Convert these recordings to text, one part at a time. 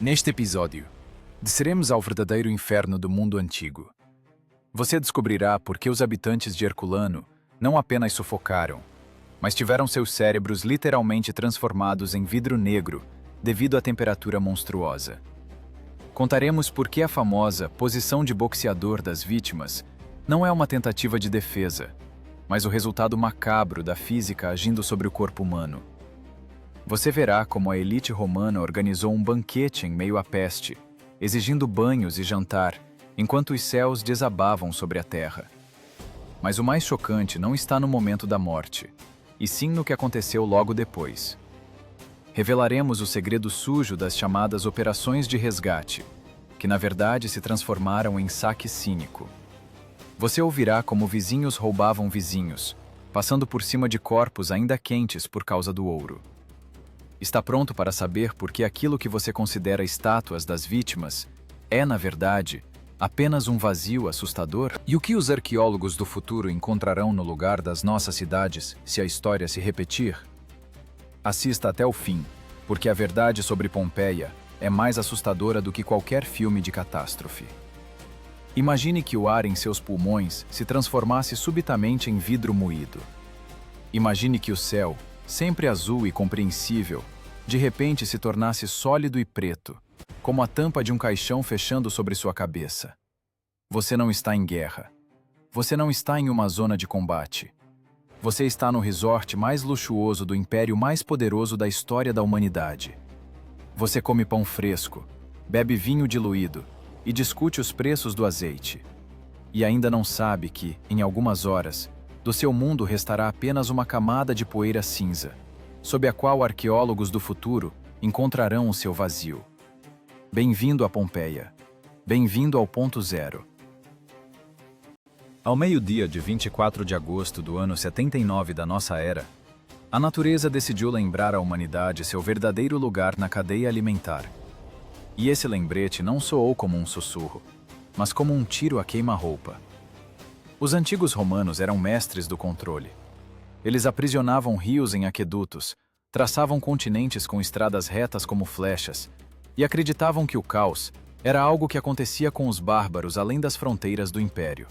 Neste episódio, desceremos ao verdadeiro inferno do mundo antigo. Você descobrirá por que os habitantes de Herculano não apenas sufocaram, mas tiveram seus cérebros literalmente transformados em vidro negro devido à temperatura monstruosa. Contaremos por que a famosa posição de boxeador das vítimas não é uma tentativa de defesa, mas o resultado macabro da física agindo sobre o corpo humano. Você verá como a elite romana organizou um banquete em meio à peste, exigindo banhos e jantar, enquanto os céus desabavam sobre a terra. Mas o mais chocante não está no momento da morte, e sim no que aconteceu logo depois. Revelaremos o segredo sujo das chamadas operações de resgate, que na verdade se transformaram em saque cínico. Você ouvirá como vizinhos roubavam vizinhos, passando por cima de corpos ainda quentes por causa do ouro. Está pronto para saber por que aquilo que você considera estátuas das vítimas é, na verdade, apenas um vazio assustador? E o que os arqueólogos do futuro encontrarão no lugar das nossas cidades se a história se repetir? Assista até o fim, porque a verdade sobre Pompeia é mais assustadora do que qualquer filme de catástrofe. Imagine que o ar em seus pulmões se transformasse subitamente em vidro moído. Imagine que o céu, sempre azul e compreensível, de repente se tornasse sólido e preto, como a tampa de um caixão fechando sobre sua cabeça. Você não está em guerra. Você não está em uma zona de combate. Você está no resort mais luxuoso do império mais poderoso da história da humanidade. Você come pão fresco, bebe vinho diluído e discute os preços do azeite. E ainda não sabe que, em algumas horas, do seu mundo restará apenas uma camada de poeira cinza, sob a qual arqueólogos do futuro encontrarão o seu vazio. Bem-vindo a Pompeia. Bem-vindo ao ponto zero. Ao meio-dia de 24 de agosto do ano 79 da nossa era, a natureza decidiu lembrar à humanidade seu verdadeiro lugar na cadeia alimentar. E esse lembrete não soou como um sussurro, mas como um tiro a queima-roupa. Os antigos romanos eram mestres do controle. Eles aprisionavam rios em aquedutos, traçavam continentes com estradas retas como flechas, e acreditavam que o caos era algo que acontecia com os bárbaros além das fronteiras do império.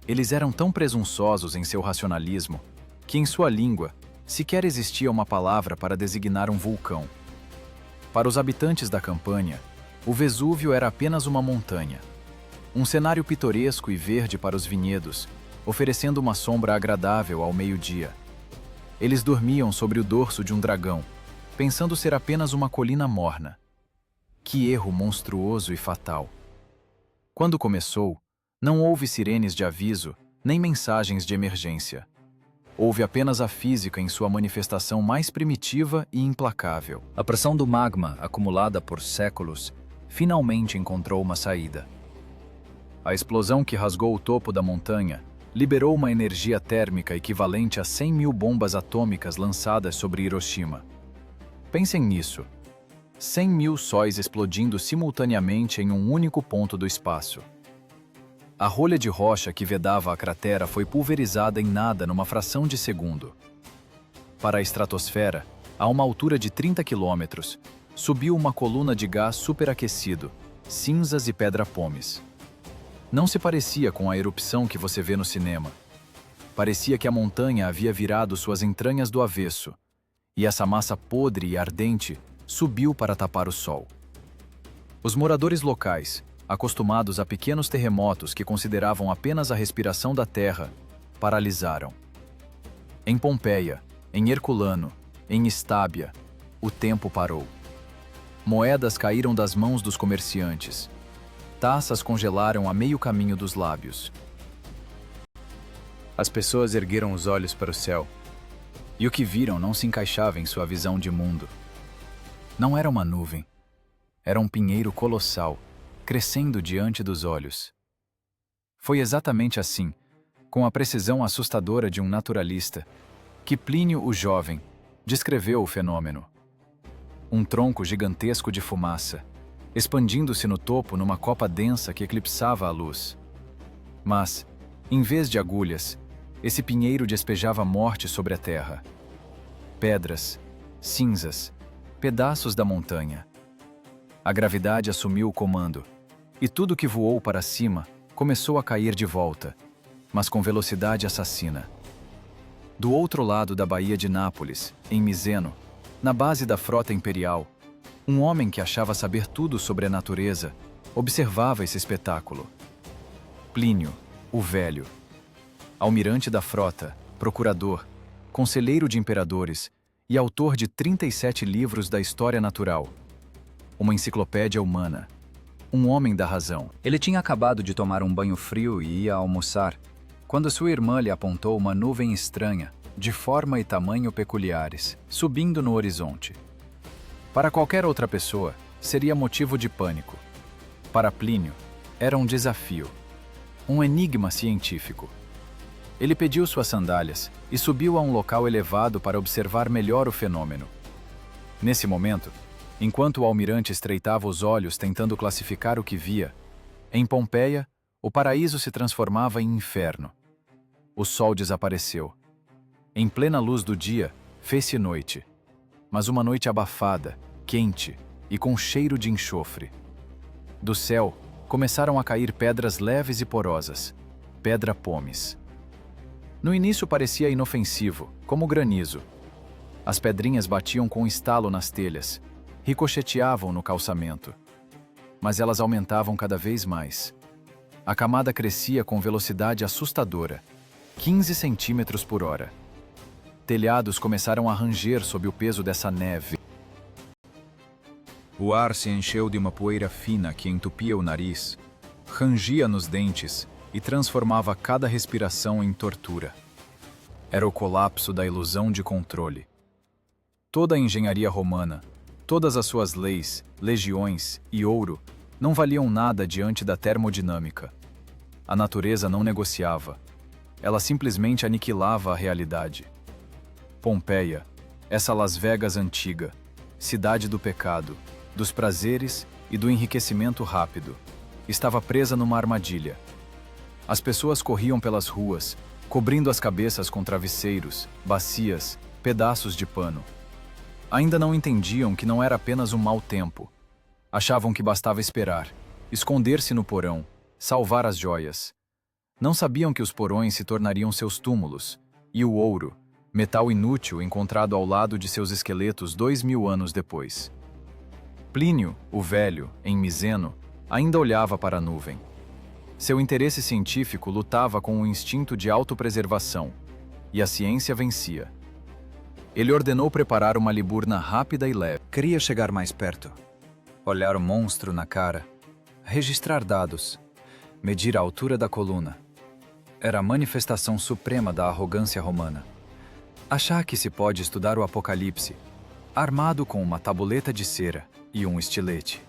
Eles eram tão presunçosos em seu racionalismo que, em sua língua, sequer existia uma palavra para designar um vulcão. Para os habitantes da Campânia, o Vesúvio era apenas uma montanha. Um cenário pitoresco e verde para os vinhedos, oferecendo uma sombra agradável ao meio-dia. Eles dormiam sobre o dorso de um dragão, pensando ser apenas uma colina morna. Que erro monstruoso e fatal! Quando começou, não houve sirenes de aviso, nem mensagens de emergência. Houve apenas a física em sua manifestação mais primitiva e implacável. A pressão do magma, acumulada por séculos, finalmente encontrou uma saída. A explosão que rasgou o topo da montanha liberou uma energia térmica equivalente a 100.000 bombas atômicas lançadas sobre Hiroshima. Pensem nisso. 100.000 sóis explodindo simultaneamente em um único ponto do espaço. A rolha de rocha que vedava a cratera foi pulverizada em nada numa fração de segundo. Para a estratosfera, a uma altura de 30 quilômetros, subiu uma coluna de gás superaquecido, cinzas e pedra-pomes. Não se parecia com a erupção que você vê no cinema. Parecia que a montanha havia virado suas entranhas do avesso, e essa massa podre e ardente subiu para tapar o sol. Os moradores locais, acostumados a pequenos terremotos que consideravam apenas a respiração da terra, paralisaram. Em Pompeia, em Herculano, em Estábia, o tempo parou. Moedas caíram das mãos dos comerciantes. Taças congelaram a meio caminho dos lábios. As pessoas ergueram os olhos para o céu, e o que viram não se encaixava em sua visão de mundo. Não era uma nuvem, era um pinheiro colossal, crescendo diante dos olhos. Foi exatamente assim, com a precisão assustadora de um naturalista, que Plínio o Jovem descreveu o fenômeno. Um tronco gigantesco de fumaça, expandindo-se no topo numa copa densa que eclipsava a luz. Mas, em vez de agulhas, esse pinheiro despejava morte sobre a terra. Pedras, cinzas, pedaços da montanha. A gravidade assumiu o comando, e tudo que voou para cima começou a cair de volta, mas com velocidade assassina. Do outro lado da Baía de Nápoles, em Miseno, na base da frota imperial, um homem que achava saber tudo sobre a natureza observava esse espetáculo. Plínio, o Velho. Almirante da frota, procurador, conselheiro de imperadores e autor de 37 livros da história natural. Uma enciclopédia humana. Um homem da razão. Ele tinha acabado de tomar um banho frio e ia almoçar, quando sua irmã lhe apontou uma nuvem estranha, de forma e tamanho peculiares, subindo no horizonte. Para qualquer outra pessoa, seria motivo de pânico. Para Plínio, era um desafio, um enigma científico. Ele pediu suas sandálias e subiu a um local elevado para observar melhor o fenômeno. Nesse momento, enquanto o almirante estreitava os olhos tentando classificar o que via, em Pompeia, o paraíso se transformava em inferno. O sol desapareceu. Em plena luz do dia, fez-se noite, mas uma noite abafada, quente e com cheiro de enxofre. Do céu, começaram a cair pedras leves e porosas, pedra-pomes. No início parecia inofensivo, como granizo. As pedrinhas batiam com estalo nas telhas, ricocheteavam no calçamento. Mas elas aumentavam cada vez mais. A camada crescia com velocidade assustadora, 15 centímetros por hora. Telhados começaram a ranger sob o peso dessa neve. O ar se encheu de uma poeira fina que entupia o nariz, rangia nos dentes e transformava cada respiração em tortura. Era o colapso da ilusão de controle. Toda a engenharia romana, todas as suas leis, legiões e ouro não valiam nada diante da termodinâmica. A natureza não negociava. Ela simplesmente aniquilava a realidade. Pompeia, essa Las Vegas antiga, cidade do pecado, dos prazeres e do enriquecimento rápido, estava presa numa armadilha. As pessoas corriam pelas ruas, cobrindo as cabeças com travesseiros, bacias, pedaços de pano. Ainda não entendiam que não era apenas um mau tempo. Achavam que bastava esperar, esconder-se no porão, salvar as joias. Não sabiam que os porões se tornariam seus túmulos, e o ouro, metal inútil encontrado ao lado de seus esqueletos 2000 anos depois. Plínio, o Velho, em Miseno, ainda olhava para a nuvem. Seu interesse científico lutava com o instinto de autopreservação, e a ciência vencia. Ele ordenou preparar uma liburna rápida e leve. Queria chegar mais perto, olhar o monstro na cara, registrar dados, medir a altura da coluna. Era a manifestação suprema da arrogância romana. Achar que se pode estudar o Apocalipse, armado com uma tabuleta de cera e um estilete.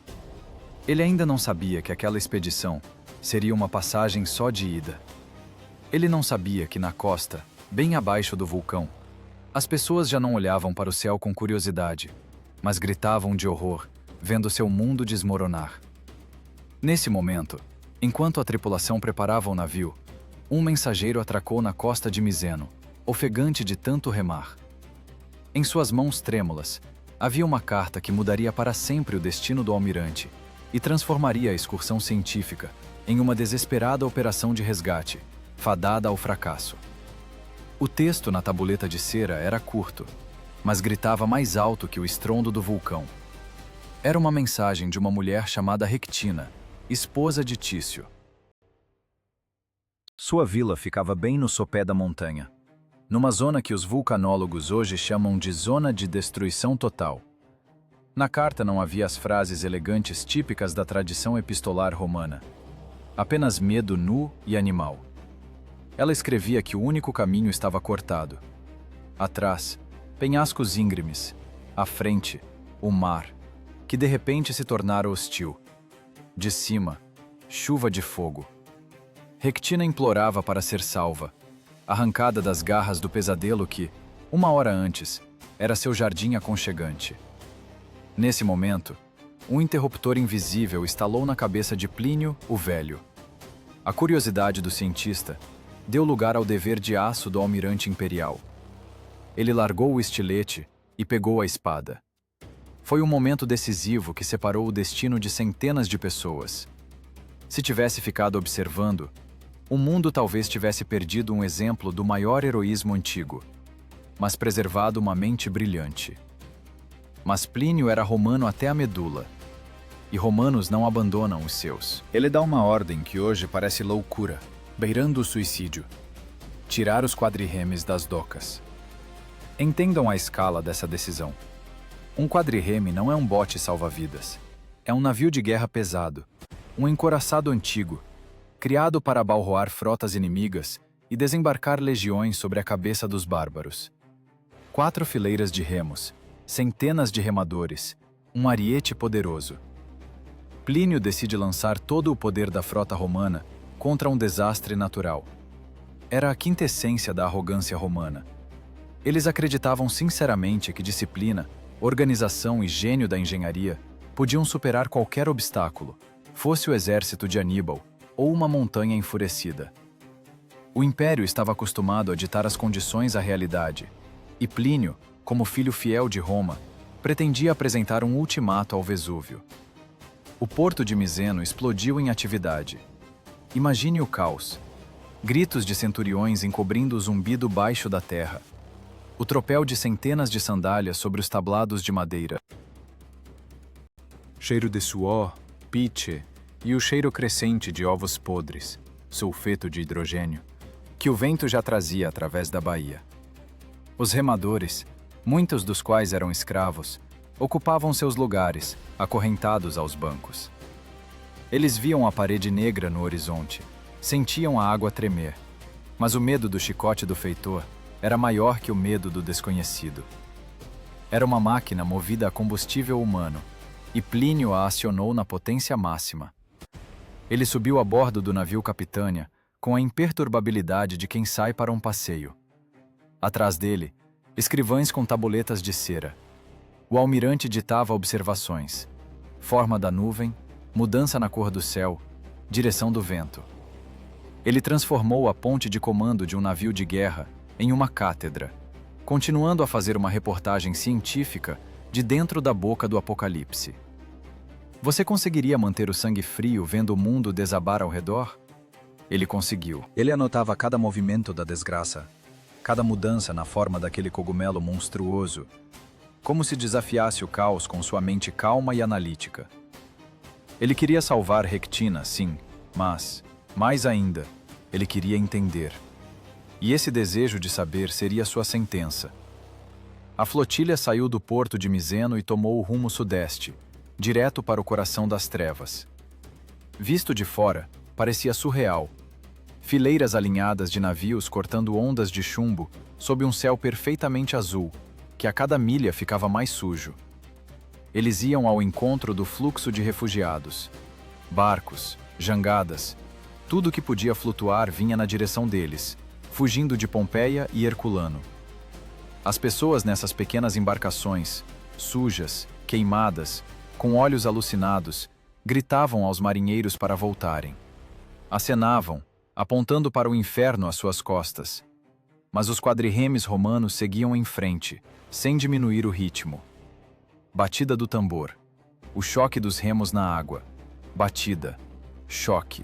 Ele ainda não sabia que aquela expedição seria uma passagem só de ida. Ele não sabia que na costa, bem abaixo do vulcão, as pessoas já não olhavam para o céu com curiosidade, mas gritavam de horror, vendo seu mundo desmoronar. Nesse momento, enquanto a tripulação preparava o navio, um mensageiro atracou na costa de Miseno, ofegante de tanto remar. Em suas mãos trêmulas, havia uma carta que mudaria para sempre o destino do almirante e transformaria a excursão científica em uma desesperada operação de resgate, fadada ao fracasso. O texto na tabuleta de cera era curto, mas gritava mais alto que o estrondo do vulcão. Era uma mensagem de uma mulher chamada Rectina, esposa de Tício. Sua vila ficava bem no sopé da montanha, numa zona que os vulcanólogos hoje chamam de zona de destruição total. Na carta não havia as frases elegantes típicas da tradição epistolar romana. Apenas medo nu e animal. Ela escrevia que o único caminho estava cortado. Atrás, penhascos íngremes. À frente, o mar, que de repente se tornara hostil. De cima, chuva de fogo. Rectina implorava para ser salva, arrancada das garras do pesadelo que, uma hora antes, era seu jardim aconchegante. Nesse momento, um interruptor invisível estalou na cabeça de Plínio, o Velho. A curiosidade do cientista deu lugar ao dever de aço do almirante imperial. Ele largou o estilete e pegou a espada. Foi um momento decisivo que separou o destino de centenas de pessoas. Se tivesse ficado observando, o mundo talvez tivesse perdido um exemplo do maior heroísmo antigo, mas preservado uma mente brilhante. Mas Plínio era romano até a medula, e romanos não abandonam os seus. Ele dá uma ordem que hoje parece loucura, beirando o suicídio: tirar os quadrirremes das docas. Entendam a escala dessa decisão. Um quadrirreme não é um bote salva-vidas. É um navio de guerra pesado, um encoraçado antigo, criado para abalroar frotas inimigas e desembarcar legiões sobre a cabeça dos bárbaros. 4 fileiras de remos, centenas de remadores, um ariete poderoso. Plínio decide lançar todo o poder da frota romana contra um desastre natural. Era a quintessência da arrogância romana. Eles acreditavam sinceramente que disciplina, organização e gênio da engenharia podiam superar qualquer obstáculo, fosse o exército de Aníbal ou uma montanha enfurecida. O império estava acostumado a ditar as condições à realidade, e Plínio, como filho fiel de Roma, pretendia apresentar um ultimato ao Vesúvio. O porto de Miseno explodiu em atividade. Imagine o caos. Gritos de centuriões encobrindo o zumbido baixo da terra. O tropel de centenas de sandálias sobre os tablados de madeira. Cheiro de suor, pitche e o cheiro crescente de ovos podres, sulfeto de hidrogênio, que o vento já trazia através da baía. Os remadores, muitos dos quais eram escravos, ocupavam seus lugares, acorrentados aos bancos. Eles viam a parede negra no horizonte, sentiam a água tremer, mas o medo do chicote do feitor era maior que o medo do desconhecido. Era uma máquina movida a combustível humano, e Plínio a acionou na potência máxima. Ele subiu a bordo do navio Capitânia com a imperturbabilidade de quem sai para um passeio. Atrás dele, escrivães com tabuletas de cera. O almirante ditava observações: forma da nuvem, mudança na cor do céu, direção do vento. Ele transformou a ponte de comando de um navio de guerra em uma cátedra, continuando a fazer uma reportagem científica de dentro da boca do apocalipse. Você conseguiria manter o sangue frio vendo o mundo desabar ao redor? Ele conseguiu. Ele anotava cada movimento da desgraça, cada mudança na forma daquele cogumelo monstruoso, como se desafiasse o caos com sua mente calma e analítica. Ele queria salvar Rectina, sim, mas, mais ainda, ele queria entender. E esse desejo de saber seria sua sentença. A flotilha saiu do porto de Miseno e tomou o rumo sudeste, direto para o coração das trevas. Visto de fora, parecia surreal. Fileiras alinhadas de navios cortando ondas de chumbo sob um céu perfeitamente azul, que a cada milha ficava mais sujo. Eles iam ao encontro do fluxo de refugiados. Barcos, jangadas, tudo que podia flutuar vinha na direção deles, fugindo de Pompeia e Herculano. As pessoas nessas pequenas embarcações, sujas, queimadas, com olhos alucinados, gritavam aos marinheiros para voltarem. Acenavam, apontando para o inferno às suas costas. Mas os quadrirremes romanos seguiam em frente, sem diminuir o ritmo. Batida do tambor, o choque dos remos na água. Batida, choque.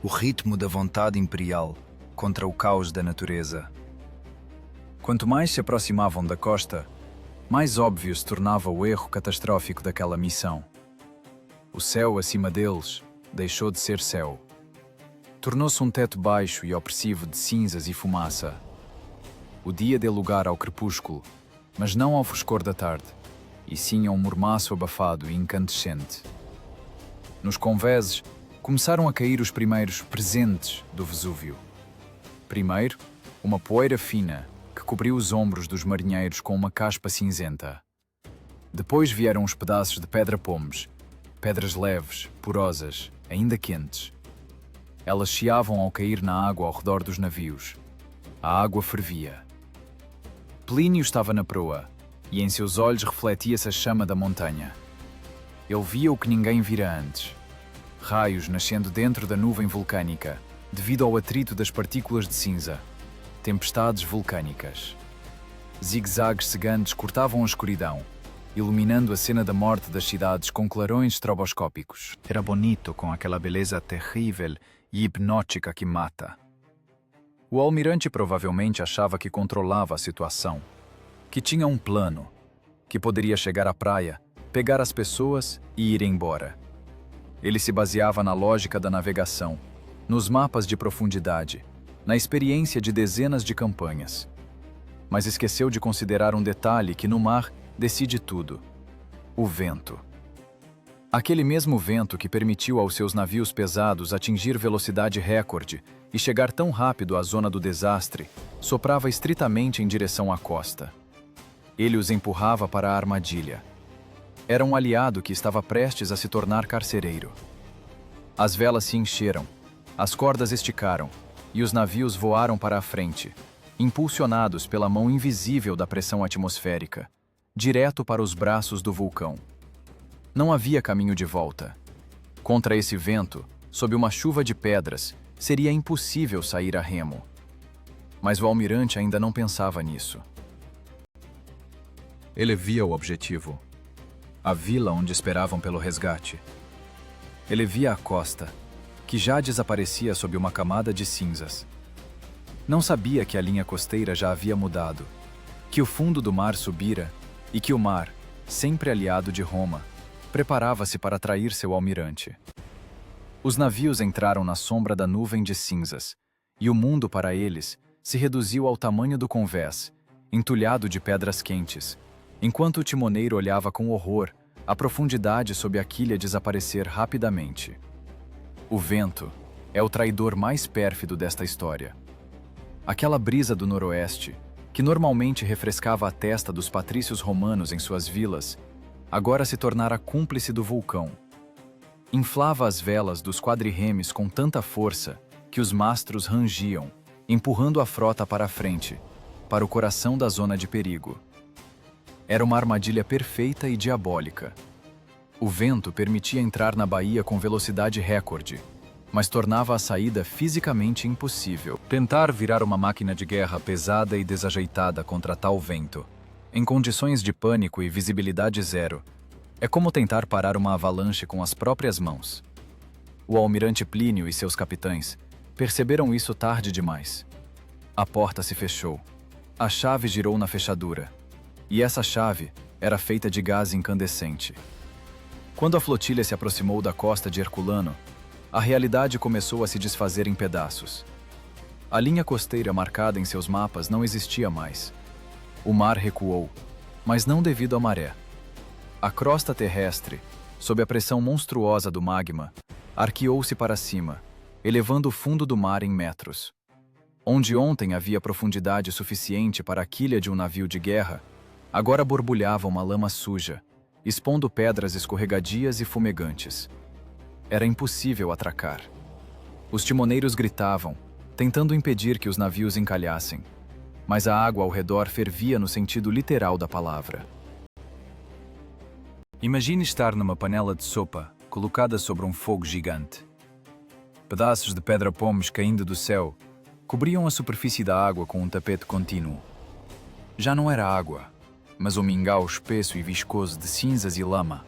O ritmo da vontade imperial contra o caos da natureza. Quanto mais se aproximavam da costa, mais óbvio se tornava o erro catastrófico daquela missão. O céu acima deles deixou de ser céu. Tornou-se um teto baixo e opressivo de cinzas e fumaça. O dia deu lugar ao crepúsculo, mas não ao foscor da tarde, e sim a um mormaço abafado e incandescente. Nos conveses, começaram a cair os primeiros presentes do Vesúvio. Primeiro, uma poeira fina que cobriu os ombros dos marinheiros com uma caspa cinzenta. Depois vieram os pedaços de pedra-pomes, pedras leves, porosas, ainda quentes. Elas chiavam ao cair na água ao redor dos navios. A água fervia. Plínio estava na proa, e em seus olhos refletia-se a chama da montanha. Ele via o que ninguém vira antes. Raios nascendo dentro da nuvem vulcânica, devido ao atrito das partículas de cinza. Tempestades vulcânicas. Zigue-zagues cegantes cortavam a escuridão, iluminando a cena da morte das cidades com clarões estroboscópicos. Era bonito com aquela beleza terrível e hipnótica que mata. O almirante provavelmente achava que controlava a situação, que tinha um plano, que poderia chegar à praia, pegar as pessoas e ir embora. Ele se baseava na lógica da navegação, nos mapas de profundidade, na experiência de dezenas de campanhas. Mas esqueceu de considerar um detalhe que no mar decide tudo: o vento. Aquele mesmo vento que permitiu aos seus navios pesados atingir velocidade recorde e chegar tão rápido à zona do desastre, soprava estritamente em direção à costa. Ele os empurrava para a armadilha. Era um aliado que estava prestes a se tornar carcereiro. As velas se encheram, as cordas esticaram e os navios voaram para a frente, impulsionados pela mão invisível da pressão atmosférica, direto para os braços do vulcão. Não havia caminho de volta. Contra esse vento, sob uma chuva de pedras, seria impossível sair a remo. Mas o almirante ainda não pensava nisso. Ele via o objetivo. A vila onde esperavam pelo resgate. Ele via a costa, que já desaparecia sob uma camada de cinzas. Não sabia que a linha costeira já havia mudado, que o fundo do mar subira e que o mar, sempre aliado de Roma, preparava-se para atrair seu almirante. Os navios entraram na sombra da nuvem de cinzas, e o mundo para eles se reduziu ao tamanho do convés, entulhado de pedras quentes, enquanto o timoneiro olhava com horror a profundidade sob a quilha desaparecer rapidamente. O vento é o traidor mais pérfido desta história. Aquela brisa do noroeste, que normalmente refrescava a testa dos patrícios romanos em suas vilas, agora se tornara cúmplice do vulcão. Inflava as velas dos quadrirremes com tanta força que os mastros rangiam, empurrando a frota para a frente, para o coração da zona de perigo. Era uma armadilha perfeita e diabólica. O vento permitia entrar na baía com velocidade recorde, mas tornava a saída fisicamente impossível. Tentar virar uma máquina de guerra pesada e desajeitada contra tal vento, em condições de pânico e visibilidade zero, é como tentar parar uma avalanche com as próprias mãos. O almirante Plínio e seus capitães perceberam isso tarde demais. A porta se fechou. A chave girou na fechadura. E essa chave era feita de gás incandescente. Quando a flotilha se aproximou da costa de Herculano, a realidade começou a se desfazer em pedaços. A linha costeira marcada em seus mapas não existia mais. O mar recuou, mas não devido à maré. A crosta terrestre, sob a pressão monstruosa do magma, arqueou-se para cima, elevando o fundo do mar em metros. Onde ontem havia profundidade suficiente para a quilha de um navio de guerra, agora borbulhava uma lama suja, expondo pedras escorregadias e fumegantes. Era impossível atracar. Os timoneiros gritavam, tentando impedir que os navios encalhassem, mas a água ao redor fervia no sentido literal da palavra. Imagine estar numa panela de sopa, colocada sobre um fogo gigante. Pedaços de pedra-pomes caindo do céu cobriam a superfície da água com um tapete contínuo. Já não era água, mas um mingau espesso e viscoso de cinzas e lama,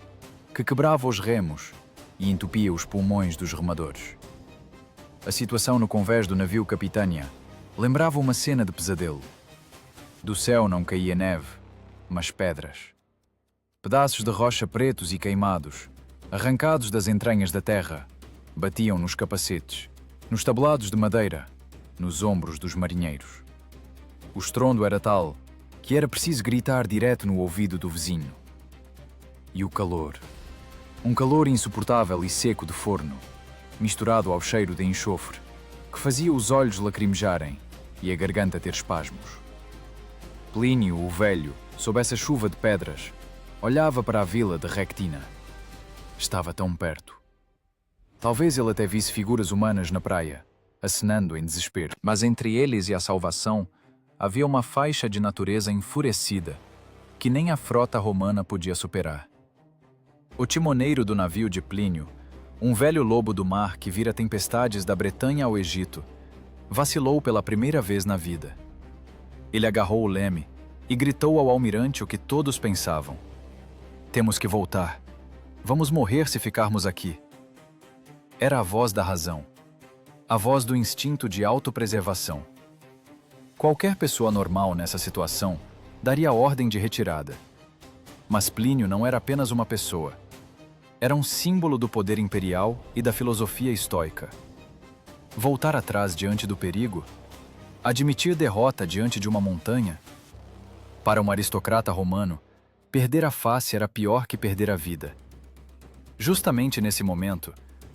que quebrava os remos e entupia os pulmões dos remadores. A situação no convés do navio Capitânia lembrava uma cena de pesadelo. Do céu não caía neve, mas pedras. Pedaços de rocha pretos e queimados, arrancados das entranhas da terra, batiam nos capacetes, nos tabelados de madeira, nos ombros dos marinheiros. O estrondo era tal que era preciso gritar direto no ouvido do vizinho. E o calor. Um calor insuportável e seco de forno, misturado ao cheiro de enxofre, que fazia os olhos lacrimejarem e a garganta ter espasmos. Plínio, o velho, sob essa chuva de pedras, olhava para a vila de Rectina. Estava tão perto. Talvez ele até visse figuras humanas na praia, acenando em desespero. Mas entre eles e a salvação, havia uma faixa de natureza enfurecida, que nem a frota romana podia superar. O timoneiro do navio de Plínio, um velho lobo do mar que vira tempestades da Bretanha ao Egito, vacilou pela primeira vez na vida. Ele agarrou o leme, e gritou ao almirante o que todos pensavam: "Temos que voltar. Vamos morrer se ficarmos aqui." Era a voz da razão, a voz do instinto de autopreservação. Qualquer pessoa normal nessa situação daria ordem de retirada. Mas Plínio não era apenas uma pessoa. Era um símbolo do poder imperial e da filosofia estoica. Voltar atrás diante do perigo? Admitir derrota diante de uma montanha? Para um aristocrata romano, perder a face era pior que perder a vida. Justamente nesse momento,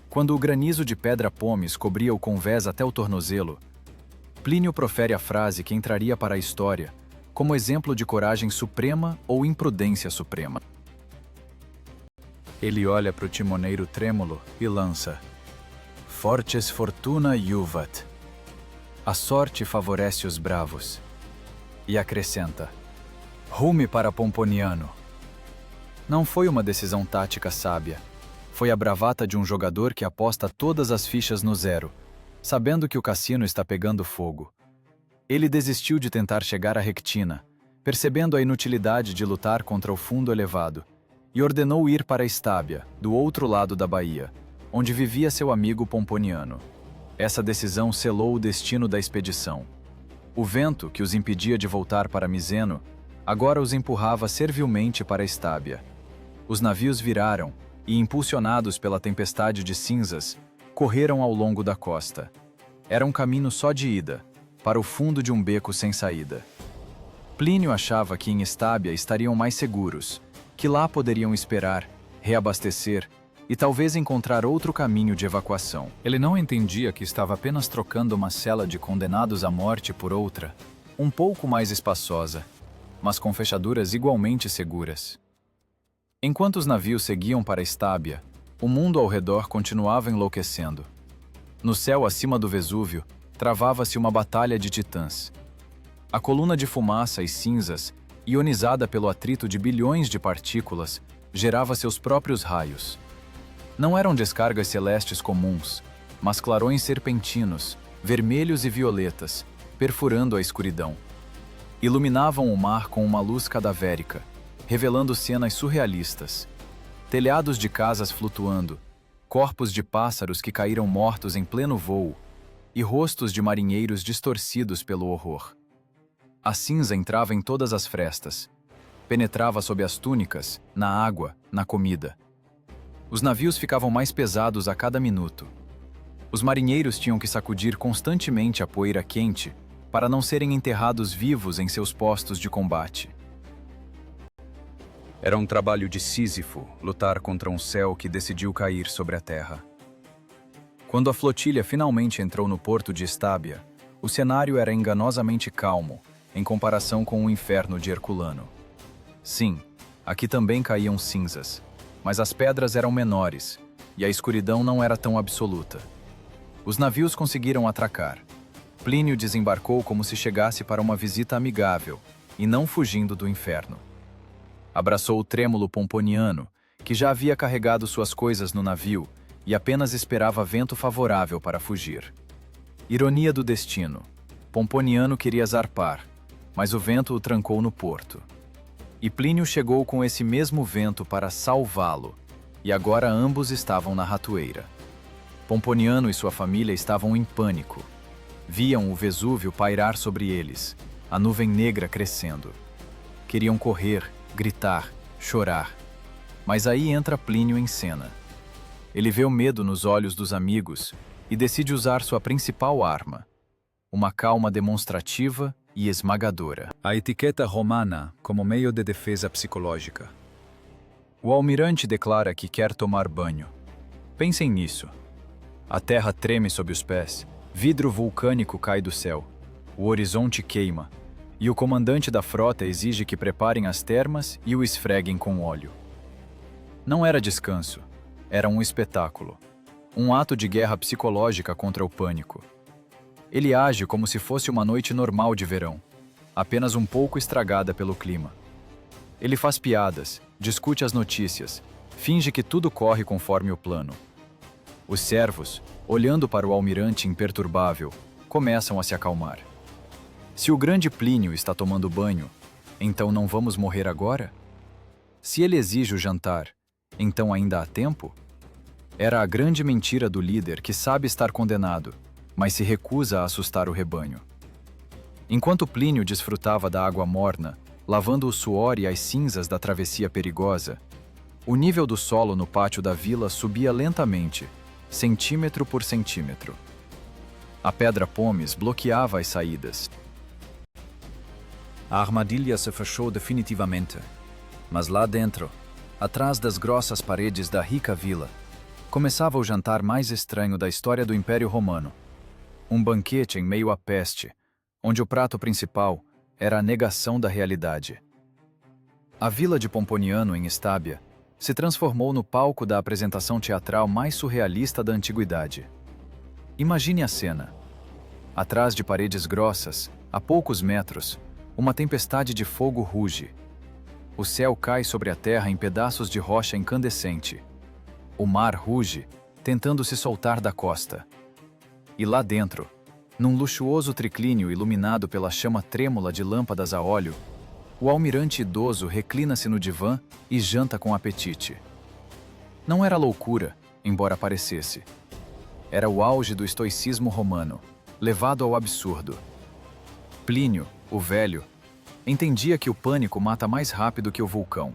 quando o granizo de pedra pomes cobria o convés até o tornozelo, Plínio profere a frase que entraria para a história como exemplo de coragem suprema ou imprudência suprema. Ele olha para o timoneiro trêmulo e lança: "Fortes fortuna iuvat." A sorte favorece os bravos. E acrescenta: "Rume para Pomponiano." Não foi uma decisão tática sábia. Foi a bravata de um jogador que aposta todas as fichas no zero, sabendo que o cassino está pegando fogo. Ele desistiu de tentar chegar à Rectina, percebendo a inutilidade de lutar contra o fundo elevado, e ordenou ir para Estábia, do outro lado da baía, onde vivia seu amigo Pomponiano. Essa decisão selou o destino da expedição. O vento, que os impedia de voltar para Miseno, agora os empurrava servilmente para Estábia. Os navios viraram e, impulsionados pela tempestade de cinzas, correram ao longo da costa. Era um caminho só de ida, para o fundo de um beco sem saída. Plínio achava que em Estábia estariam mais seguros, que lá poderiam esperar, reabastecer e talvez encontrar outro caminho de evacuação. Ele não entendia que estava apenas trocando uma cela de condenados à morte por outra, um pouco mais espaçosa, mas com fechaduras igualmente seguras. Enquanto os navios seguiam para Estábia, o mundo ao redor continuava enlouquecendo. No céu acima do Vesúvio, travava-se uma batalha de titãs. A coluna de fumaça e cinzas, ionizada pelo atrito de bilhões de partículas, gerava seus próprios raios. Não eram descargas celestes comuns, mas clarões serpentinos, vermelhos e violetas, perfurando a escuridão. Iluminavam o mar com uma luz cadavérica, revelando cenas surrealistas. Telhados de casas flutuando, corpos de pássaros que caíram mortos em pleno voo, e rostos de marinheiros distorcidos pelo horror. A cinza entrava em todas as frestas, penetrava sob as túnicas, na água, na comida. Os navios ficavam mais pesados a cada minuto. Os marinheiros tinham que sacudir constantemente a poeira quente para não serem enterrados vivos em seus postos de combate. Era um trabalho de Sísifo lutar contra um céu que decidiu cair sobre a terra. Quando a flotilha finalmente entrou no porto de Estábia, o cenário era enganosamente calmo, em comparação com o inferno de Herculano. Sim, aqui também caíam cinzas, mas as pedras eram menores, e a escuridão não era tão absoluta. Os navios conseguiram atracar. Plínio desembarcou como se chegasse para uma visita amigável, e não fugindo do inferno. Abraçou o trêmulo Pomponiano, que já havia carregado suas coisas no navio, e apenas esperava vento favorável para fugir. Ironia do destino. Pomponiano queria zarpar, mas o vento o trancou no porto. E Plínio chegou com esse mesmo vento para salvá-lo, e agora ambos estavam na ratoeira. Pomponiano e sua família estavam em pânico. Viam o Vesúvio pairar sobre eles, a nuvem negra crescendo. Queriam correr, gritar, chorar. Mas aí entra Plínio em cena. Ele vê o medo nos olhos dos amigos e decide usar sua principal arma, uma calma demonstrativa e esmagadora. A etiqueta romana como meio de defesa psicológica. O almirante declara que quer tomar banho. Pensem nisso. A terra treme sob os pés, vidro vulcânico cai do céu, o horizonte queima, e o comandante da frota exige que preparem as termas e o esfreguem com óleo. Não era descanso. Era um espetáculo, um ato de guerra psicológica contra o pânico. Ele age como se fosse uma noite normal de verão, apenas um pouco estragada pelo clima. Ele faz piadas, discute as notícias, finge que tudo corre conforme o plano. Os servos, olhando para o almirante imperturbável, começam a se acalmar. Se o grande Plínio está tomando banho, Então não vamos morrer agora? Se ele exige o jantar, então ainda há tempo? Era a grande mentira do líder que sabe estar condenado, mas se recusa a assustar o rebanho. Enquanto Plínio desfrutava da água morna, lavando o suor e as cinzas da travessia perigosa, o nível do solo no pátio da vila subia lentamente, centímetro por centímetro. A pedra pomes bloqueava as saídas. A armadilha se fechou definitivamente, mas lá dentro, atrás das grossas paredes da rica vila, começava o jantar mais estranho da história do Império Romano. Um banquete em meio à peste, onde o prato principal era a negação da realidade. A vila de Pomponiano, em Estábia, se transformou no palco da apresentação teatral mais surrealista da antiguidade. Imagine a cena. Atrás de paredes grossas, a poucos metros, uma tempestade de fogo ruge. O céu cai sobre a terra em pedaços de rocha incandescente. O mar ruge, tentando se soltar da costa. E lá dentro, num luxuoso triclínio iluminado pela chama trêmula de lâmpadas a óleo, o almirante idoso reclina-se no divã e janta com apetite. Não era loucura, embora parecesse. Era o auge do estoicismo romano, levado ao absurdo. Plínio, o velho, entendia que o pânico mata mais rápido que o vulcão.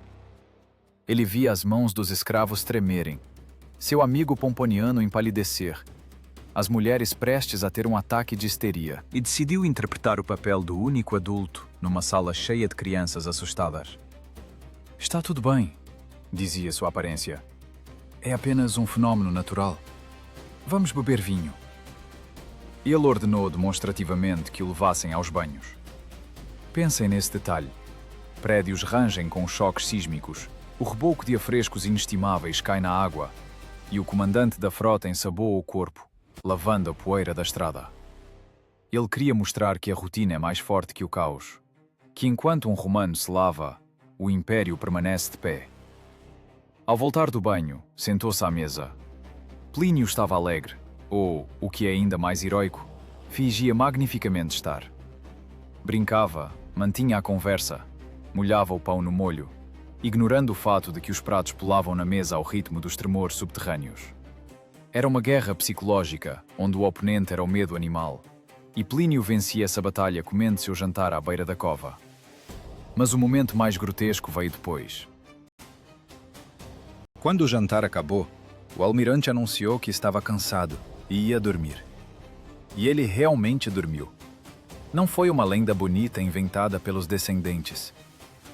Ele via as mãos dos escravos tremerem, seu amigo pomponiano empalidecer, as mulheres prestes a ter um ataque de histeria, e decidiu interpretar o papel do único adulto numa sala cheia de crianças assustadas. Está tudo bem, dizia sua aparência. É apenas um fenômeno natural. Vamos beber vinho. Ele ordenou demonstrativamente que o levassem aos banhos. Pensem nesse detalhe. Prédios rangem com choques sísmicos, o reboco de afrescos inestimáveis cai na água, e o comandante da frota ensaboa o corpo, lavando a poeira da estrada. Ele queria mostrar que a rotina é mais forte que o caos, que enquanto um romano se lava, o império permanece de pé. Ao voltar do banho, sentou-se à mesa. Plínio estava alegre, ou, o que é ainda mais heroico, fingia magnificamente estar. Brincava, mantinha a conversa, molhava o pão no molho, ignorando o fato de que os pratos pulavam na mesa ao ritmo dos tremores subterrâneos. Era uma guerra psicológica, onde o oponente era o medo animal, e Plínio vencia essa batalha comendo seu jantar à beira da cova. Mas o momento mais grotesco veio depois. Quando o jantar acabou, o almirante anunciou que estava cansado e ia dormir. E ele realmente dormiu. Não foi uma lenda bonita inventada pelos descendentes.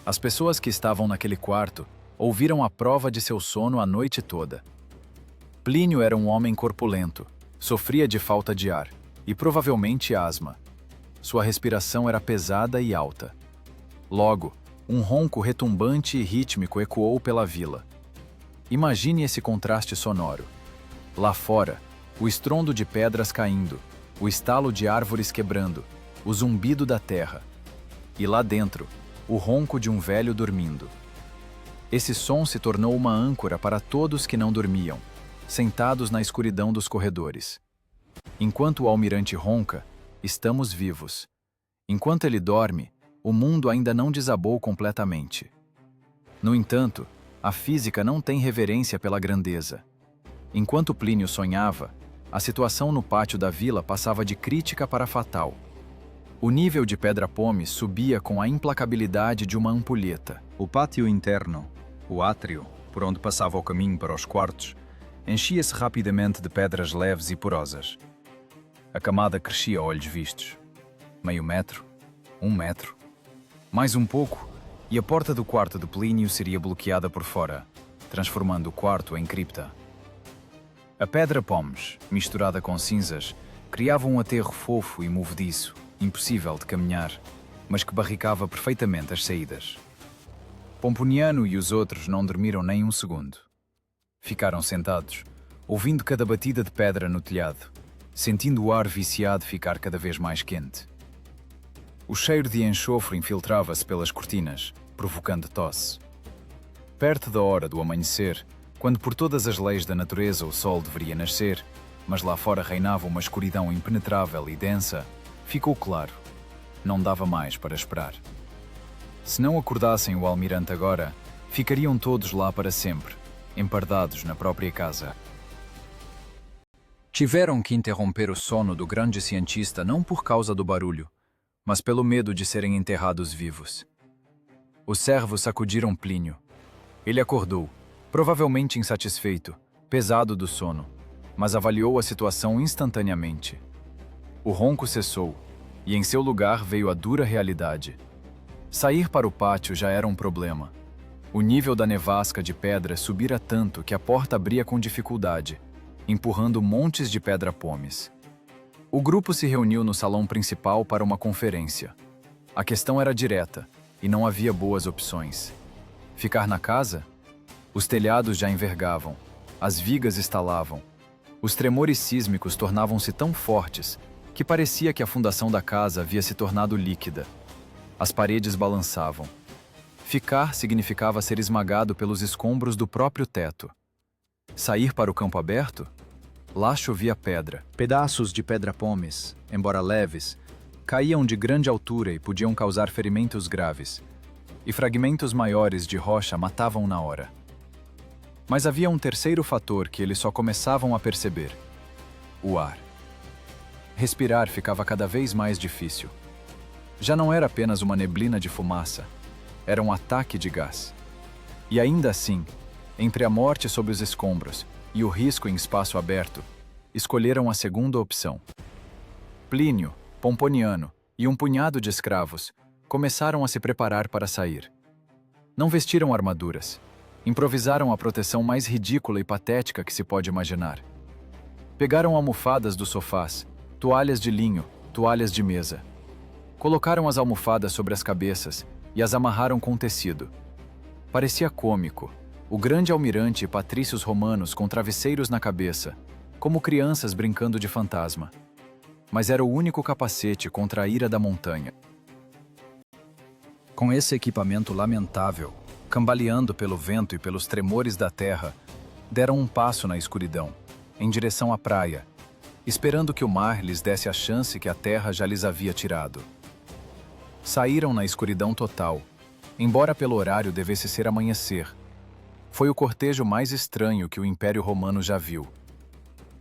As pessoas que estavam naquele quarto ouviram a prova de seu sono a noite toda. Plínio era um homem corpulento, sofria de falta de ar e provavelmente asma. Sua respiração era pesada e alta. Logo, um ronco retumbante e rítmico ecoou pela vila. Imagine esse contraste sonoro. Lá fora, o estrondo de pedras caindo, o estalo de árvores quebrando, o zumbido da terra. E lá dentro, o ronco de um velho dormindo. Esse som se tornou uma âncora para todos que não dormiam, sentados na escuridão dos corredores. Enquanto o almirante ronca, estamos vivos. Enquanto ele dorme, o mundo ainda não desabou completamente. No entanto, a física não tem reverência pela grandeza. Enquanto Plínio sonhava, a situação no pátio da vila passava de crítica para fatal. O nível de pedra-pome subia com a implacabilidade de uma ampulheta. O pátio interno, o átrio, por onde passava o caminho para os quartos, enchia-se rapidamente de pedras leves e porosas. A camada crescia a olhos vistos. Meio metro, 1 metro. Mais um pouco, e a porta do quarto de Plínio seria bloqueada por fora, transformando o quarto em cripta. A pedra-pomes, misturada com cinzas, criava um aterro fofo e movediço, impossível de caminhar, mas que barricava perfeitamente as saídas. Pomponiano e os outros não dormiram nem um segundo. Ficaram sentados, ouvindo cada batida de pedra no telhado, sentindo o ar viciado ficar cada vez mais quente. O cheiro de enxofre infiltrava-se pelas cortinas, provocando tosse. Perto da hora do amanhecer, quando por todas as leis da natureza o sol deveria nascer, mas lá fora reinava uma escuridão impenetrável e densa, ficou claro. Não dava mais para esperar. Se não acordassem o almirante agora, ficariam todos lá para sempre, empardados na própria casa. Tiveram que interromper o sono do grande cientista não por causa do barulho, mas pelo medo de serem enterrados vivos. Os servos sacudiram Plínio. Ele acordou, provavelmente insatisfeito, pesado do sono, mas avaliou a situação instantaneamente. O ronco cessou, e em seu lugar veio a dura realidade. Sair para o pátio já era um problema. O nível da nevasca de pedra subira tanto que a porta abria com dificuldade, empurrando montes de pedra-pomes. O grupo se reuniu no salão principal para uma conferência. A questão era direta, e não havia boas opções. Ficar na casa? Os telhados já envergavam, as vigas estalavam. Os tremores sísmicos tornavam-se tão fortes que parecia que a fundação da casa havia se tornado líquida. As paredes balançavam. Ficar significava ser esmagado pelos escombros do próprio teto. Sair para o campo aberto? Lá chovia pedra. Pedaços de pedra-pomes, embora leves, caíam de grande altura e podiam causar ferimentos graves. E fragmentos maiores de rocha matavam na hora. Mas havia um terceiro fator que eles só começavam a perceber: o ar. Respirar ficava cada vez mais difícil. Já não era apenas uma neblina de fumaça, era um ataque de gás. E ainda assim, entre a morte sob os escombros e o risco em espaço aberto, escolheram a segunda opção. Plínio, Pomponiano e um punhado de escravos começaram a se preparar para sair. Não vestiram armaduras. Improvisaram a proteção mais ridícula e patética que se pode imaginar. Pegaram almofadas dos sofás, toalhas de linho, toalhas de mesa. Colocaram as almofadas sobre as cabeças e as amarraram com tecido. Parecia cômico, o grande almirante e patrícios romanos com travesseiros na cabeça, como crianças brincando de fantasma. Mas era o único capacete contra a ira da montanha. Com esse equipamento lamentável, cambaleando pelo vento e pelos tremores da terra, deram um passo na escuridão, em direção à praia, esperando que o mar lhes desse a chance que a terra já lhes havia tirado. Saíram na escuridão total, embora pelo horário devesse ser amanhecer. Foi o cortejo mais estranho que o Império Romano já viu.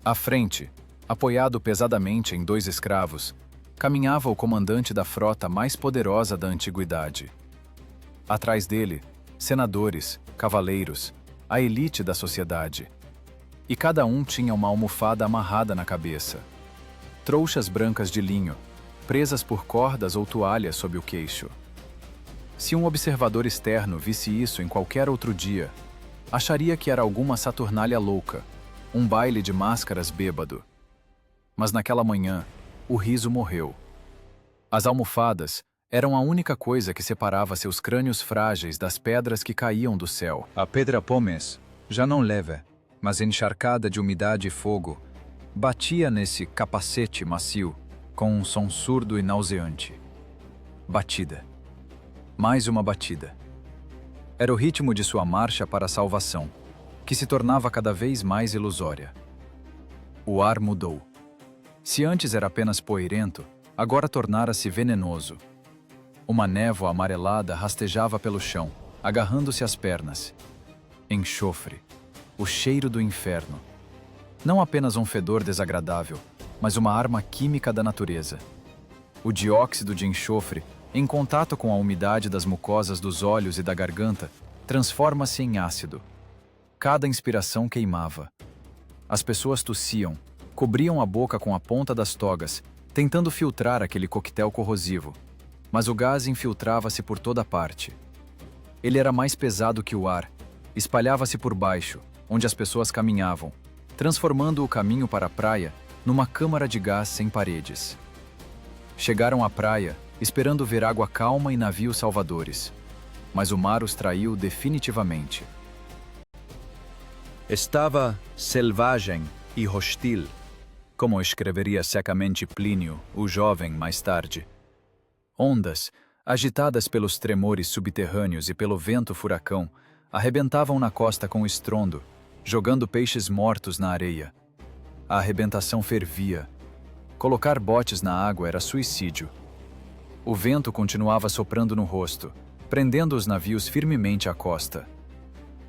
À frente, apoiado pesadamente em 2 escravos, caminhava o comandante da frota mais poderosa da antiguidade. Atrás dele, senadores, cavaleiros, a elite da sociedade. E cada um tinha uma almofada amarrada na cabeça. Trouxas brancas de linho, presas por cordas ou toalhas sob o queixo. Se um observador externo visse isso em qualquer outro dia, acharia que era alguma saturnália louca, um baile de máscaras bêbado. Mas naquela manhã, o riso morreu. As almofadas eram a única coisa que separava seus crânios frágeis das pedras que caíam do céu. A pedra pomes, já não leve, mas encharcada de umidade e fogo, batia nesse capacete macio com um som surdo e nauseante. Batida. Mais uma batida. Era o ritmo de sua marcha para a salvação, que se tornava cada vez mais ilusória. O ar mudou. Se antes era apenas poeirento, agora tornara-se venenoso. Uma névoa amarelada rastejava pelo chão, agarrando-se às pernas. Enxofre. O cheiro do inferno. Não apenas um fedor desagradável, mas uma arma química da natureza. O dióxido de enxofre, em contato com a umidade das mucosas dos olhos e da garganta, transforma-se em ácido. Cada inspiração queimava. As pessoas tossiam, cobriam a boca com a ponta das togas, tentando filtrar aquele coquetel corrosivo. Mas o gás infiltrava-se por toda parte. Ele era mais pesado que o ar, espalhava-se por baixo, onde as pessoas caminhavam, transformando o caminho para a praia numa câmara de gás sem paredes. Chegaram à praia, esperando ver água calma e navios salvadores. Mas o mar os traiu definitivamente. Estava selvagem e hostil, como escreveria secamente Plínio, o jovem, mais tarde. Ondas, agitadas pelos tremores subterrâneos e pelo vento furacão, arrebentavam na costa com estrondo, jogando peixes mortos na areia. A arrebentação fervia. Colocar botes na água era suicídio. O vento continuava soprando no rosto, prendendo os navios firmemente à costa.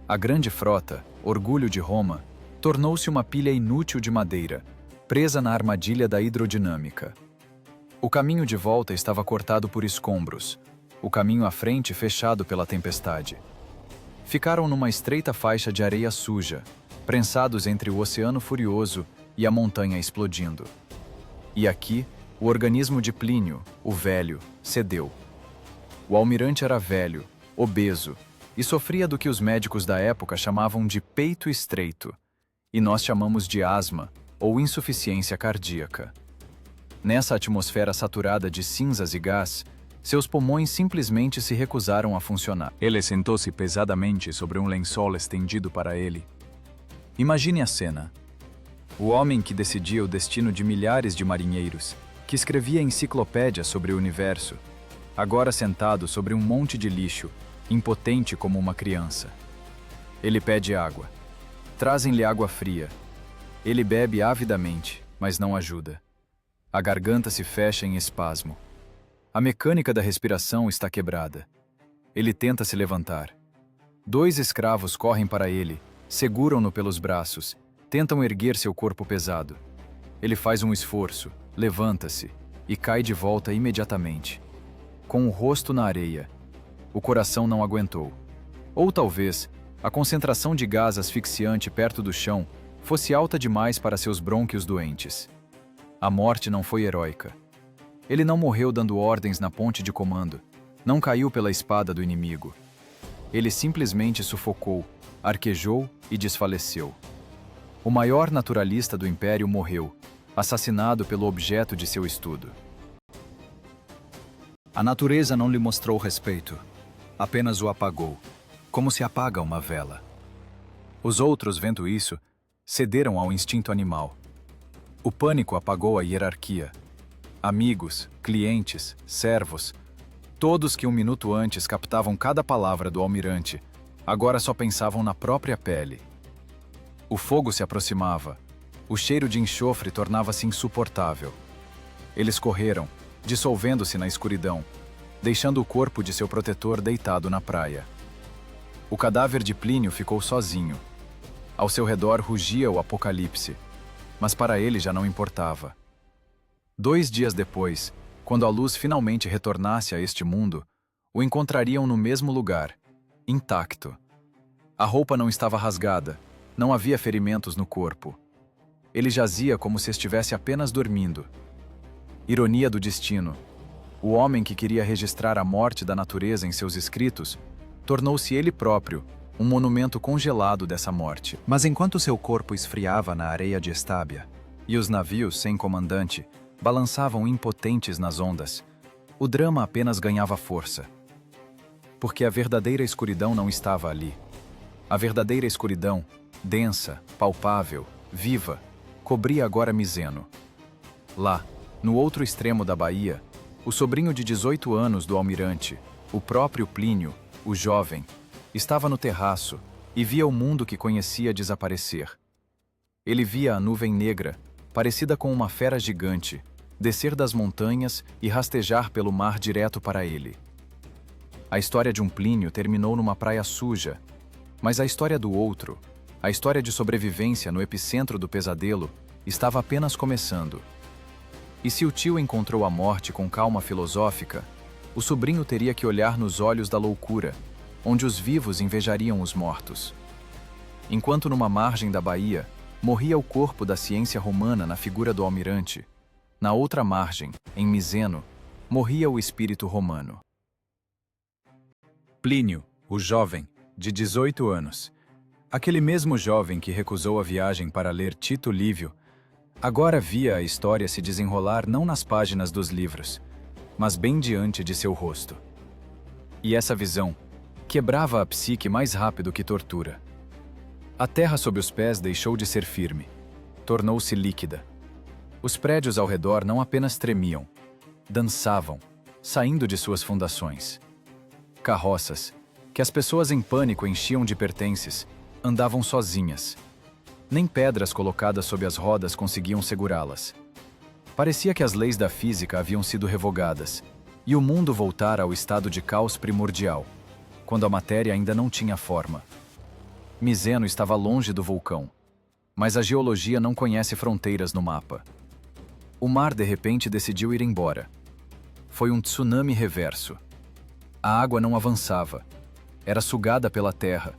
A grande frota, orgulho de Roma, tornou-se uma pilha inútil de madeira, presa na armadilha da hidrodinâmica. O caminho de volta estava cortado por escombros, o caminho à frente fechado pela tempestade. Ficaram numa estreita faixa de areia suja, prensados entre o oceano furioso e a montanha explodindo. E aqui, o organismo de Plínio, o velho, cedeu. O almirante era velho, obeso, e sofria do que os médicos da época chamavam de peito estreito, e nós chamamos de asma ou insuficiência cardíaca. Nessa atmosfera saturada de cinzas e gás, seus pulmões simplesmente se recusaram a funcionar. Ele sentou-se pesadamente sobre um lençol estendido para ele. Imagine a cena. O homem que decidia o destino de milhares de marinheiros, que escrevia enciclopédias sobre o universo, agora sentado sobre um monte de lixo, impotente como uma criança. Ele pede água. Trazem-lhe água fria. Ele bebe avidamente, mas não ajuda. A garganta se fecha em espasmo. A mecânica da respiração está quebrada. Ele tenta se levantar. 2 escravos correm para ele, seguram-no pelos braços, tentam erguer seu corpo pesado. Ele faz um esforço, levanta-se e cai de volta imediatamente. Com o rosto na areia. O coração não aguentou. Ou talvez, a concentração de gás asfixiante perto do chão fosse alta demais para seus brônquios doentes. A morte não foi heróica. Ele não morreu dando ordens na ponte de comando, não caiu pela espada do inimigo. Ele simplesmente sufocou, arquejou e desfaleceu. O maior naturalista do Império morreu, assassinado pelo objeto de seu estudo. A natureza não lhe mostrou respeito, apenas o apagou, como se apaga uma vela. Os outros, vendo isso, cederam ao instinto animal. O pânico apagou a hierarquia. Amigos, clientes, servos, todos que um minuto antes captavam cada palavra do almirante, agora só pensavam na própria pele. O fogo se aproximava. O cheiro de enxofre tornava-se insuportável. Eles correram, dissolvendo-se na escuridão, deixando o corpo de seu protetor deitado na praia. O cadáver de Plínio ficou sozinho. Ao seu redor rugia o apocalipse, mas para ele já não importava. 2 dias depois, quando a luz finalmente retornasse a este mundo, o encontrariam no mesmo lugar, intacto. A roupa não estava rasgada, não havia ferimentos no corpo. Ele jazia como se estivesse apenas dormindo. Ironia do destino. O homem que queria registrar a morte da natureza em seus escritos, tornou-se ele próprio um monumento congelado dessa morte. Mas enquanto seu corpo esfriava na areia de Estábia, e os navios sem comandante balançavam impotentes nas ondas, o drama apenas ganhava força. Porque a verdadeira escuridão não estava ali. A verdadeira escuridão, densa, palpável, viva, cobria agora Miseno. Lá, no outro extremo da baía, o sobrinho de 18 anos do almirante, o próprio Plínio, o jovem, estava no terraço e via o mundo que conhecia desaparecer. Ele via a nuvem negra, parecida com uma fera gigante, descer das montanhas e rastejar pelo mar direto para ele. A história de um Plínio terminou numa praia suja, mas a história do outro, a história de sobrevivência no epicentro do pesadelo, estava apenas começando. E se o tio encontrou a morte com calma filosófica, o sobrinho teria que olhar nos olhos da loucura, onde os vivos invejariam os mortos. Enquanto numa margem da baía, morria o corpo da ciência romana na figura do almirante, na outra margem, em Miseno, morria o espírito romano. Plínio, o jovem, de 18 anos, aquele mesmo jovem que recusou a viagem para ler Tito Livio, agora via a história se desenrolar não nas páginas dos livros, mas bem diante de seu rosto. E essa visão quebrava a psique mais rápido que tortura. A terra sob os pés deixou de ser firme, tornou-se líquida. Os prédios ao redor não apenas tremiam, dançavam, saindo de suas fundações. Carroças, que as pessoas em pânico enchiam de pertences, andavam sozinhas. Nem pedras colocadas sob as rodas conseguiam segurá-las. Parecia que as leis da física haviam sido revogadas, e o mundo voltara ao estado de caos primordial, quando a matéria ainda não tinha forma. Miseno estava longe do vulcão, mas a geologia não conhece fronteiras no mapa. O mar de repente decidiu ir embora. Foi um tsunami reverso. A água não avançava. Era sugada pela terra,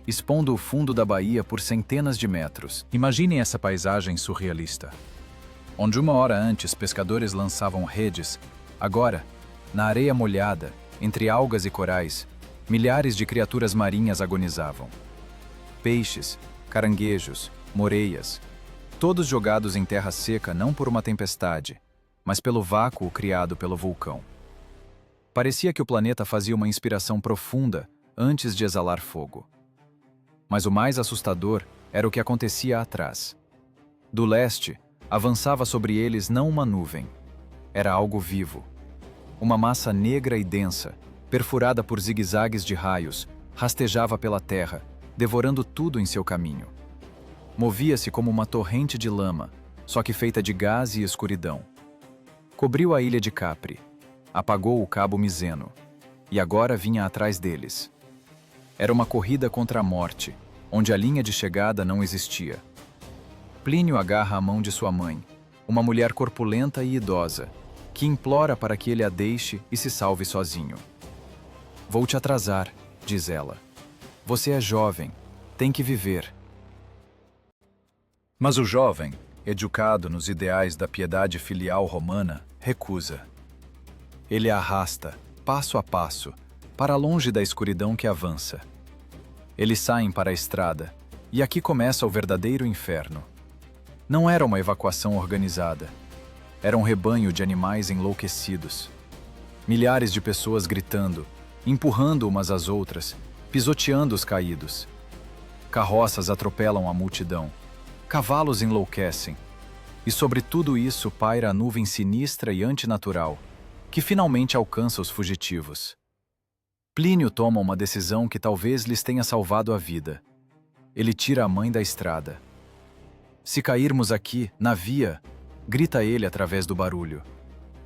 expondo o fundo da baía por centenas de metros. Imaginem essa paisagem surrealista. Onde uma hora antes pescadores lançavam redes, agora, na areia molhada, entre algas e corais, milhares de criaturas marinhas agonizavam. Peixes, caranguejos, moreias, todos jogados em terra seca não por uma tempestade, mas pelo vácuo criado pelo vulcão. Parecia que o planeta fazia uma inspiração profunda antes de exalar fogo. Mas o mais assustador era o que acontecia atrás. Do leste, avançava sobre eles não uma nuvem. Era algo vivo. Uma massa negra e densa, perfurada por zigue-zagues de raios, rastejava pela terra, devorando tudo em seu caminho. Movia-se como uma torrente de lama, só que feita de gás e escuridão. Cobriu a ilha de Capri, apagou o cabo Miseno, e agora vinha atrás deles. Era uma corrida contra a morte, onde a linha de chegada não existia. Plínio agarra a mão de sua mãe, uma mulher corpulenta e idosa, que implora para que ele a deixe e se salve sozinho. "Vou te atrasar", diz ela. "Você é jovem, tem que viver." Mas o jovem, educado nos ideais da piedade filial romana, recusa. Ele a arrasta, passo a passo, para longe da escuridão que avança. Eles saem para a estrada, e aqui começa o verdadeiro inferno. Não era uma evacuação organizada. Era um rebanho de animais enlouquecidos. Milhares de pessoas gritando, empurrando umas às outras, pisoteando os caídos. Carroças atropelam a multidão. Cavalos enlouquecem. E sobre tudo isso paira a nuvem sinistra e antinatural, que finalmente alcança os fugitivos. Plínio toma uma decisão que talvez lhes tenha salvado a vida. Ele tira a mãe da estrada. "Se cairmos aqui, na via", grita ele através do barulho,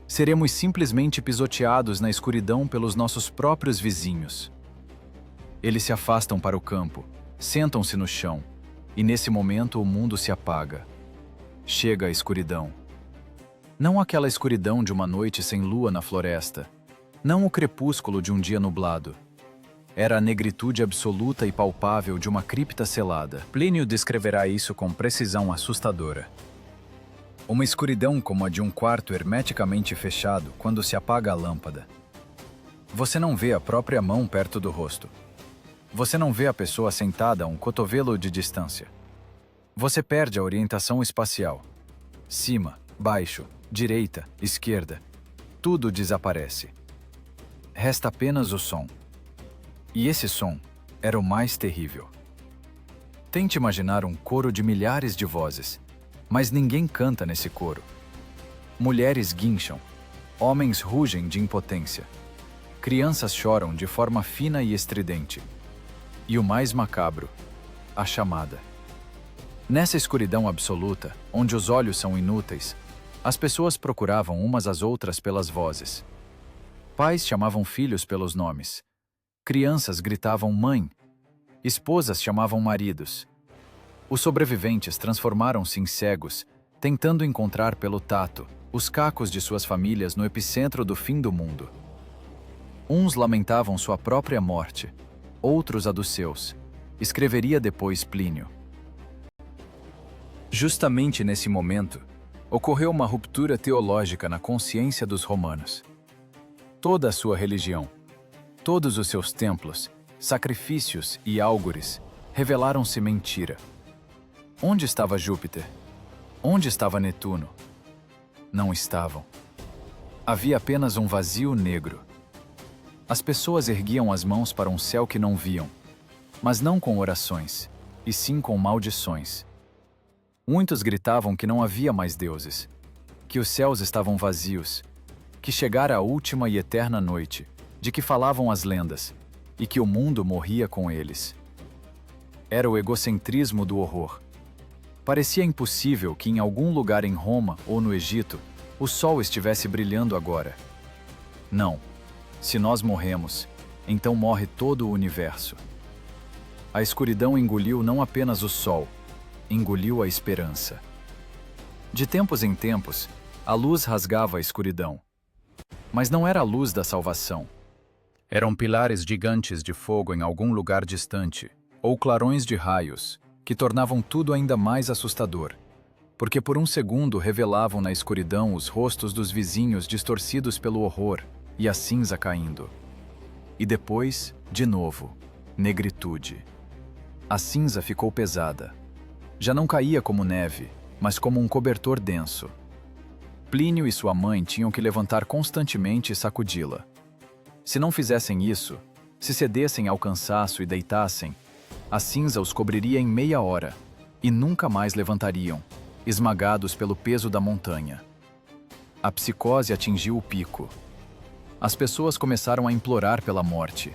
"seremos simplesmente pisoteados na escuridão pelos nossos próprios vizinhos." Eles se afastam para o campo, sentam-se no chão, e nesse momento o mundo se apaga. Chega a escuridão. Não aquela escuridão de uma noite sem lua na floresta, não o crepúsculo de um dia nublado. Era a negritude absoluta e palpável de uma cripta selada. Plínio descreverá isso com precisão assustadora. Uma escuridão como a de um quarto hermeticamente fechado quando se apaga a lâmpada. Você não vê a própria mão perto do rosto. Você não vê a pessoa sentada a um cotovelo de distância. Você perde a orientação espacial. Cima, baixo, direita, esquerda. Tudo desaparece. Resta apenas o som. E esse som era o mais terrível. Tente imaginar um coro de milhares de vozes, mas ninguém canta nesse coro. Mulheres guincham, homens rugem de impotência. Crianças choram de forma fina e estridente. E o mais macabro, a chamada. Nessa escuridão absoluta, onde os olhos são inúteis, as pessoas procuravam umas às outras pelas vozes. Pais chamavam filhos pelos nomes. Crianças gritavam mãe. Esposas chamavam maridos. Os sobreviventes transformaram-se em cegos, tentando encontrar pelo tato os cacos de suas famílias no epicentro do fim do mundo. Uns lamentavam sua própria morte, outros a dos seus. Escreveria depois Plínio. Justamente nesse momento, ocorreu uma ruptura teológica na consciência dos romanos. Toda a sua religião, todos os seus templos, sacrifícios e álgores revelaram-se mentira. Onde estava Júpiter? Onde estava Netuno? Não estavam. Havia apenas um vazio negro. As pessoas erguiam as mãos para um céu que não viam, mas não com orações, e sim com maldições. Muitos gritavam que não havia mais deuses, que os céus estavam vazios, que chegara a última e eterna noite, de que falavam as lendas, e que o mundo morria com eles. Era o egocentrismo do horror. Parecia impossível que em algum lugar em Roma ou no Egito o sol estivesse brilhando agora. Não. Se nós morremos, então morre todo o universo. A escuridão engoliu não apenas o sol, engoliu a esperança. De tempos em tempos, a luz rasgava a escuridão. Mas não era a luz da salvação. Eram pilares gigantes de fogo em algum lugar distante, ou clarões de raios, que tornavam tudo ainda mais assustador, porque por um segundo revelavam na escuridão os rostos dos vizinhos distorcidos pelo horror e a cinza caindo. E depois, de novo, negritude. A cinza ficou pesada. Já não caía como neve, mas como um cobertor denso. Plínio e sua mãe tinham que levantar constantemente e sacudi-la. Se não fizessem isso, se cedessem ao cansaço e deitassem, a cinza os cobriria em meia hora, e nunca mais levantariam, esmagados pelo peso da montanha. A psicose atingiu o pico. As pessoas começaram a implorar pela morte.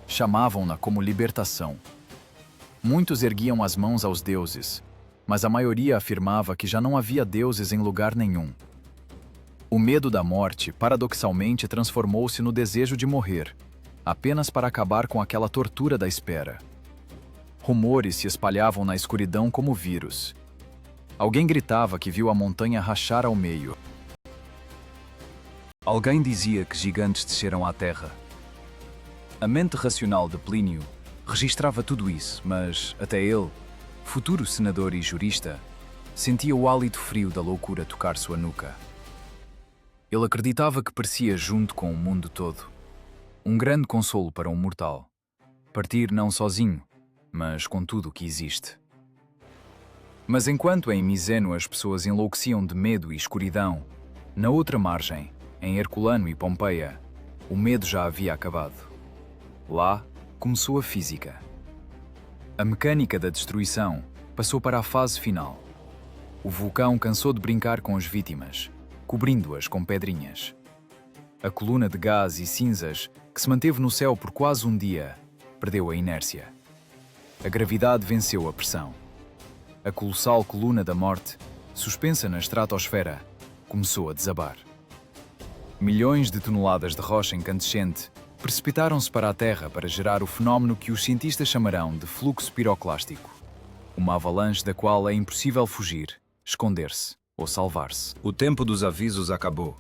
Chamavam-na como libertação. Muitos erguiam as mãos aos deuses, mas a maioria afirmava que já não havia deuses em lugar nenhum. O medo da morte, paradoxalmente, transformou-se no desejo de morrer, apenas para acabar com aquela tortura da espera. Rumores se espalhavam na escuridão como vírus. Alguém gritava que viu a montanha rachar ao meio. Alguém dizia que gigantes desceram à terra. A mente racional de Plínio registrava tudo isso, mas até ele, futuro senador e jurista, sentia o hálito frio da loucura tocar sua nuca. Ele acreditava que parecia junto com o mundo todo. Um grande consolo para um mortal. Partir não sozinho, mas com tudo o que existe. Mas enquanto em Miseno as pessoas enlouqueciam de medo e escuridão, na outra margem, em Herculano e Pompeia, o medo já havia acabado. Lá começou a física. A mecânica da destruição passou para a fase final. O vulcão cansou de brincar com as vítimas, cobrindo-as com pedrinhas. A coluna de gás e cinzas, que se manteve no céu por quase um dia, perdeu a inércia. A gravidade venceu a pressão. A colossal coluna da morte, suspensa na estratosfera, começou a desabar. Milhões de toneladas de rocha incandescente precipitaram-se para a Terra para gerar o fenómeno que os cientistas chamarão de fluxo piroclástico, uma avalanche da qual é impossível fugir, esconder-se ou salvar-se. O tempo dos avisos acabou.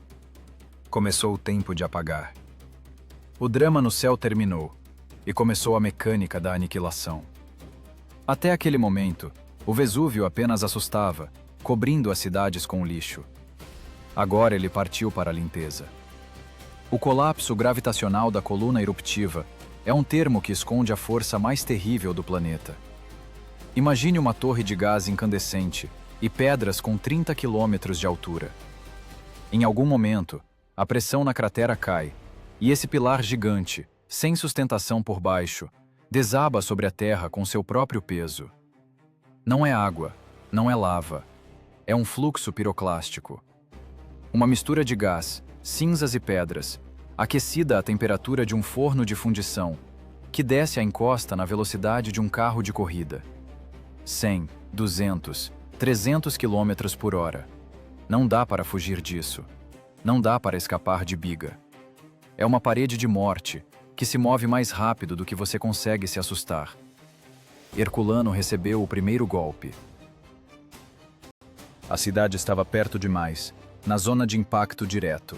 Começou o tempo de apagar. O drama no céu terminou e começou a mecânica da aniquilação. Até aquele momento, o Vesúvio apenas assustava, cobrindo as cidades com lixo. Agora ele partiu para a limpeza. O colapso gravitacional da coluna eruptiva é um termo que esconde a força mais terrível do planeta. Imagine uma torre de gás incandescente e pedras com 30 quilômetros de altura. Em algum momento, a pressão na cratera cai, e esse pilar gigante, sem sustentação por baixo, desaba sobre a Terra com seu próprio peso. Não é água, não é lava, é um fluxo piroclástico. Uma mistura de gás, cinzas e pedras, aquecida à temperatura de um forno de fundição, que desce a encosta na velocidade de um carro de corrida. 100, 200, 300 km por hora. Não dá para fugir disso. Não dá para escapar de biga. É uma parede de morte que se move mais rápido do que você consegue se assustar. Herculano recebeu o primeiro golpe. A cidade estava perto demais, na zona de impacto direto.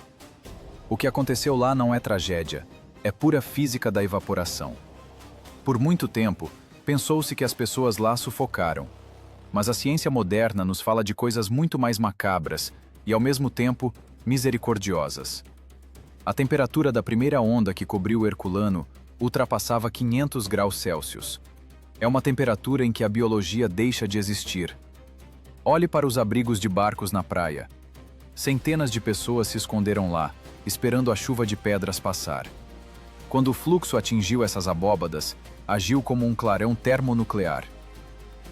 O que aconteceu lá não é tragédia, é pura física da evaporação. Por muito tempo, pensou-se que as pessoas lá sufocaram. Mas a ciência moderna nos fala de coisas muito mais macabras e, ao mesmo tempo, misericordiosas. A temperatura da primeira onda que cobriu Herculano ultrapassava 500 graus Celsius. É uma temperatura em que a biologia deixa de existir. Olhe para os abrigos de barcos na praia. Centenas de pessoas se esconderam lá, esperando a chuva de pedras passar. Quando o fluxo atingiu essas abóbadas, agiu como um clarão termonuclear.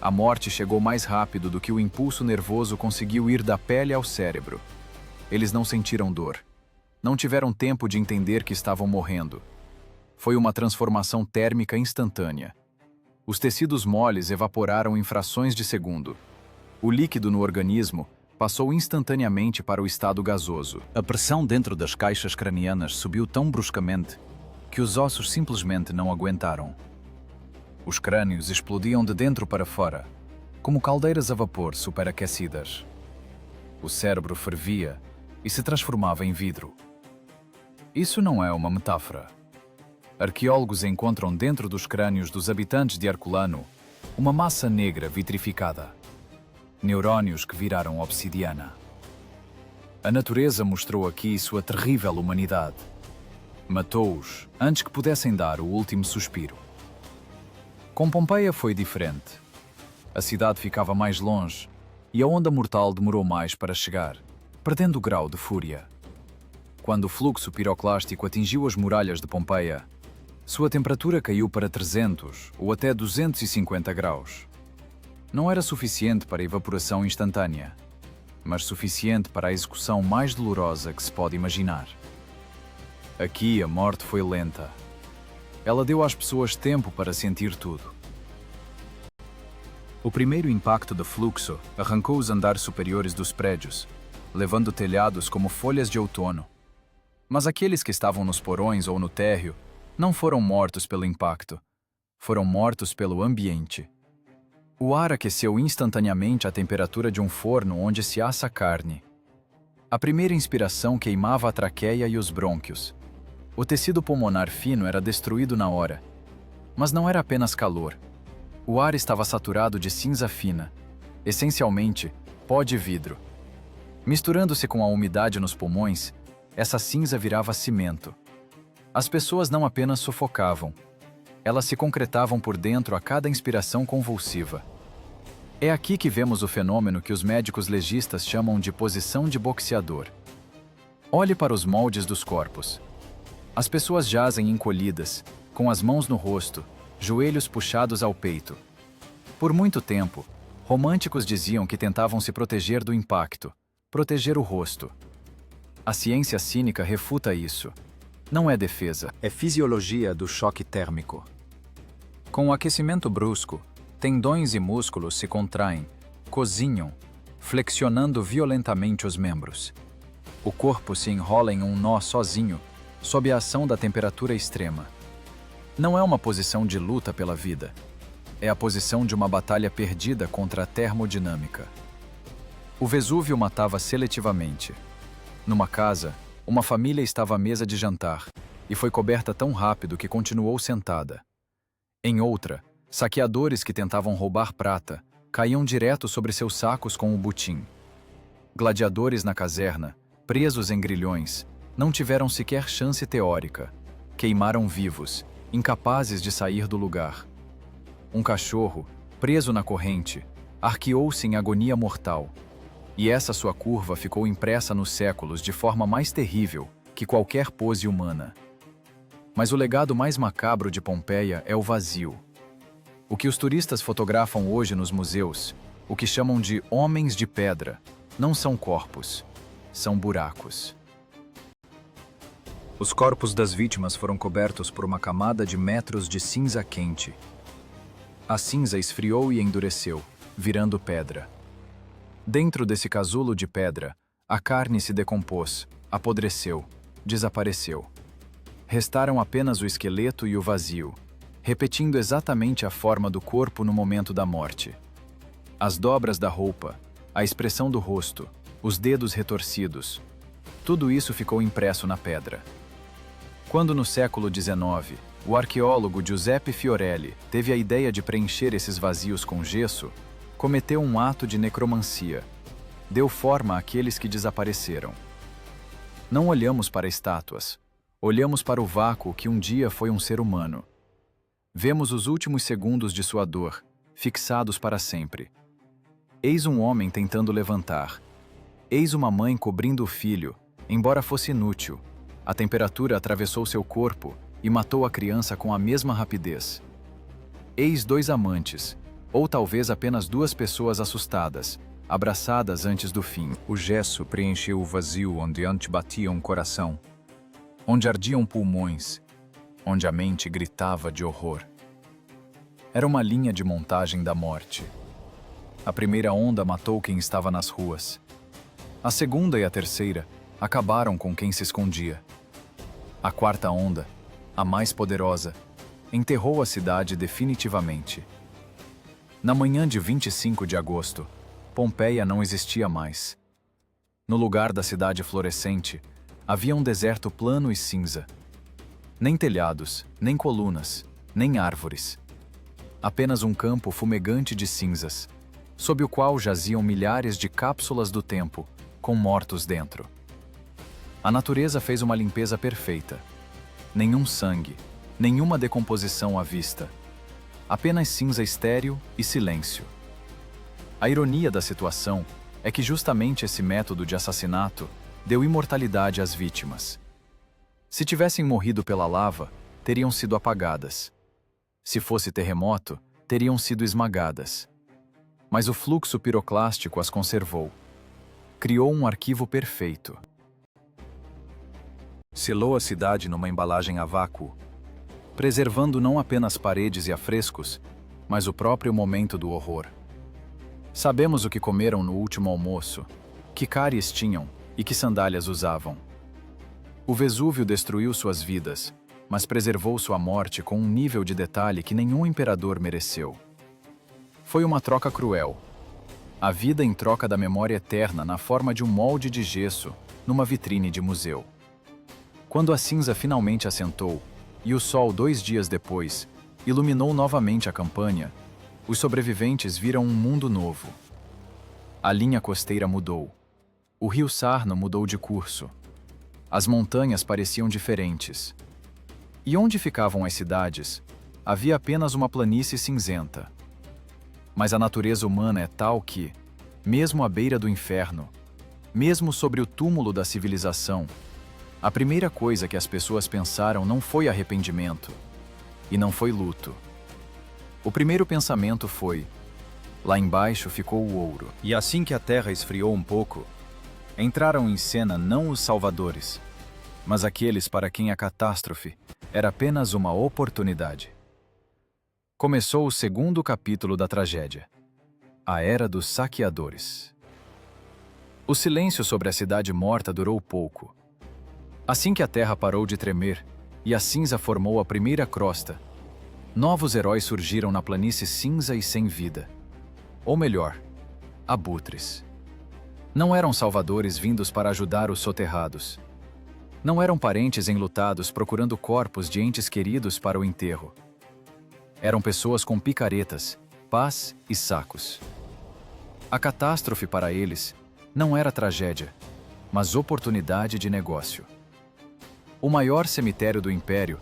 A morte chegou mais rápido do que o impulso nervoso conseguiu ir da pele ao cérebro. Eles não sentiram dor. Não tiveram tempo de entender que estavam morrendo. Foi uma transformação térmica instantânea. Os tecidos moles evaporaram em frações de segundo. O líquido no organismo passou instantaneamente para o estado gasoso. A pressão dentro das caixas cranianas subiu tão bruscamente que os ossos simplesmente não aguentaram. Os crânios explodiam de dentro para fora, como caldeiras a vapor superaquecidas. O cérebro fervia e se transformava em vidro. Isso não é uma metáfora. Arqueólogos encontram dentro dos crânios dos habitantes de Herculano uma massa negra vitrificada. Neurônios que viraram obsidiana. A natureza mostrou aqui sua terrível humanidade. Matou-os antes que pudessem dar o último suspiro. Com Pompeia foi diferente. A cidade ficava mais longe e a onda mortal demorou mais para chegar, perdendo o grau de fúria. Quando o fluxo piroclástico atingiu as muralhas de Pompeia, sua temperatura caiu para 300 ou até 250 graus. Não era suficiente para a evaporação instantânea, mas suficiente para a execução mais dolorosa que se pode imaginar. Aqui a morte foi lenta. Ela deu às pessoas tempo para sentir tudo. O primeiro impacto do fluxo arrancou os andares superiores dos prédios, levando telhados como folhas de outono. Mas aqueles que estavam nos porões ou no térreo não foram mortos pelo impacto, foram mortos pelo ambiente. O ar aqueceu instantaneamente a temperatura de um forno onde se assa carne. A primeira inspiração queimava a traqueia e os brônquios. O tecido pulmonar fino era destruído na hora. Mas não era apenas calor. O ar estava saturado de cinza fina, essencialmente pó de vidro. Misturando-se com a umidade nos pulmões, essa cinza virava cimento. As pessoas não apenas sufocavam, elas se concretavam por dentro a cada inspiração convulsiva. É aqui que vemos o fenômeno que os médicos legistas chamam de posição de boxeador. Olhe para os moldes dos corpos. As pessoas jazem encolhidas, com as mãos no rosto, joelhos puxados ao peito. Por muito tempo, românticos diziam que tentavam se proteger do impacto, proteger o rosto. A ciência cínica refuta isso. Não é defesa, é fisiologia do choque térmico. Com o aquecimento brusco, tendões e músculos se contraem, cozinham, flexionando violentamente os membros. O corpo se enrola em um nó sozinho, sob a ação da temperatura extrema. Não é uma posição de luta pela vida. É a posição de uma batalha perdida contra a termodinâmica. O Vesúvio matava seletivamente. Numa casa, uma família estava à mesa de jantar e foi coberta tão rápido que continuou sentada. Em outra, saqueadores que tentavam roubar prata caíam direto sobre seus sacos com o butim. Gladiadores na caserna, presos em grilhões, não tiveram sequer chance teórica. Queimaram vivos, incapazes de sair do lugar. Um cachorro, preso na corrente, arqueou-se em agonia mortal. E essa sua curva ficou impressa nos séculos de forma mais terrível que qualquer pose humana. Mas o legado mais macabro de Pompeia é o vazio. O que os turistas fotografam hoje nos museus, o que chamam de homens de pedra, não são corpos, são buracos. Os corpos das vítimas foram cobertos por uma camada de metros de cinza quente. A cinza esfriou e endureceu, virando pedra. Dentro desse casulo de pedra, a carne se decompôs, apodreceu, desapareceu. Restaram apenas o esqueleto e o vazio, repetindo exatamente a forma do corpo no momento da morte. As dobras da roupa, a expressão do rosto, os dedos retorcidos, tudo isso ficou impresso na pedra. Quando no século XIX, o arqueólogo Giuseppe Fiorelli teve a ideia de preencher esses vazios com gesso, cometeu um ato de necromancia. Deu forma àqueles que desapareceram. Não olhamos para estátuas, olhamos para o vácuo que um dia foi um ser humano. Vemos os últimos segundos de sua dor, fixados para sempre. Eis um homem tentando levantar. Eis uma mãe cobrindo o filho, embora fosse inútil. A temperatura atravessou seu corpo e matou a criança com a mesma rapidez. Eis dois amantes, ou talvez apenas duas pessoas assustadas, abraçadas antes do fim. O gesso preencheu o vazio onde antes batia um coração, onde ardiam pulmões, onde a mente gritava de horror. Era uma linha de montagem da morte. A primeira onda matou quem estava nas ruas. A segunda e a terceira acabaram com quem se escondia. A quarta onda, a mais poderosa, enterrou a cidade definitivamente. Na manhã de 25 de agosto, Pompeia não existia mais. No lugar da cidade florescente, havia um deserto plano e cinza. Nem telhados, nem colunas, nem árvores. Apenas um campo fumegante de cinzas, sob o qual jaziam milhares de cápsulas do tempo, com mortos dentro. A natureza fez uma limpeza perfeita. Nenhum sangue, nenhuma decomposição à vista. Apenas cinza estéril e silêncio. A ironia da situação é que justamente esse método de assassinato deu imortalidade às vítimas. Se tivessem morrido pela lava, teriam sido apagadas. Se fosse terremoto, teriam sido esmagadas. Mas o fluxo piroclástico as conservou. Criou um arquivo perfeito. Selou a cidade numa embalagem a vácuo, preservando não apenas paredes e afrescos, mas o próprio momento do horror. Sabemos o que comeram no último almoço, que cáries tinham e que sandálias usavam. O Vesúvio destruiu suas vidas, mas preservou sua morte com um nível de detalhe que nenhum imperador mereceu. Foi uma troca cruel. A vida em troca da memória eterna na forma de um molde de gesso numa vitrine de museu. Quando a cinza finalmente assentou, e o sol 2 dias depois iluminou novamente a campanha, os sobreviventes viram um mundo novo. A linha costeira mudou. O rio Sarno mudou de curso. As montanhas pareciam diferentes. E onde ficavam as cidades, havia apenas uma planície cinzenta. Mas a natureza humana é tal que, mesmo à beira do inferno, mesmo sobre o túmulo da civilização, a primeira coisa que as pessoas pensaram não foi arrependimento, e não foi luto. O primeiro pensamento foi: lá embaixo ficou o ouro. E assim que a terra esfriou um pouco, entraram em cena não os salvadores, mas aqueles para quem a catástrofe era apenas uma oportunidade. Começou o segundo capítulo da tragédia, a Era dos Saqueadores. O silêncio sobre a cidade morta durou pouco. Assim que a terra parou de tremer e a cinza formou a primeira crosta, novos heróis surgiram na planície cinza e sem vida. Ou melhor, abutres. Não eram salvadores vindos para ajudar os soterrados. Não eram parentes enlutados procurando corpos de entes queridos para o enterro. Eram pessoas com picaretas, pás e sacos. A catástrofe para eles não era tragédia, mas oportunidade de negócio. O maior cemitério do Império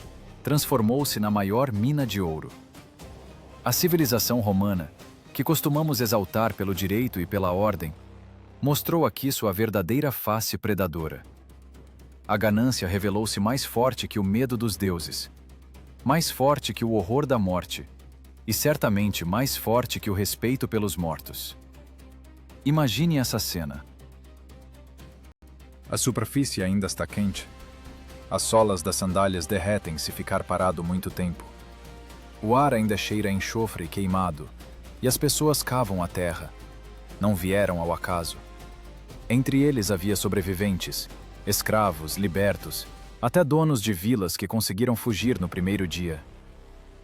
transformou-se na maior mina de ouro. A civilização romana, que costumamos exaltar pelo direito e pela ordem, mostrou aqui sua verdadeira face predadora. A ganância revelou-se mais forte que o medo dos deuses, mais forte que o horror da morte, e certamente mais forte que o respeito pelos mortos. Imagine essa cena. A superfície ainda está quente. As solas das sandálias derretem se ficar parado muito tempo. O ar ainda cheira a enxofre queimado, e as pessoas cavam a terra. Não vieram ao acaso. Entre eles havia sobreviventes, escravos, libertos, até donos de vilas que conseguiram fugir no primeiro dia.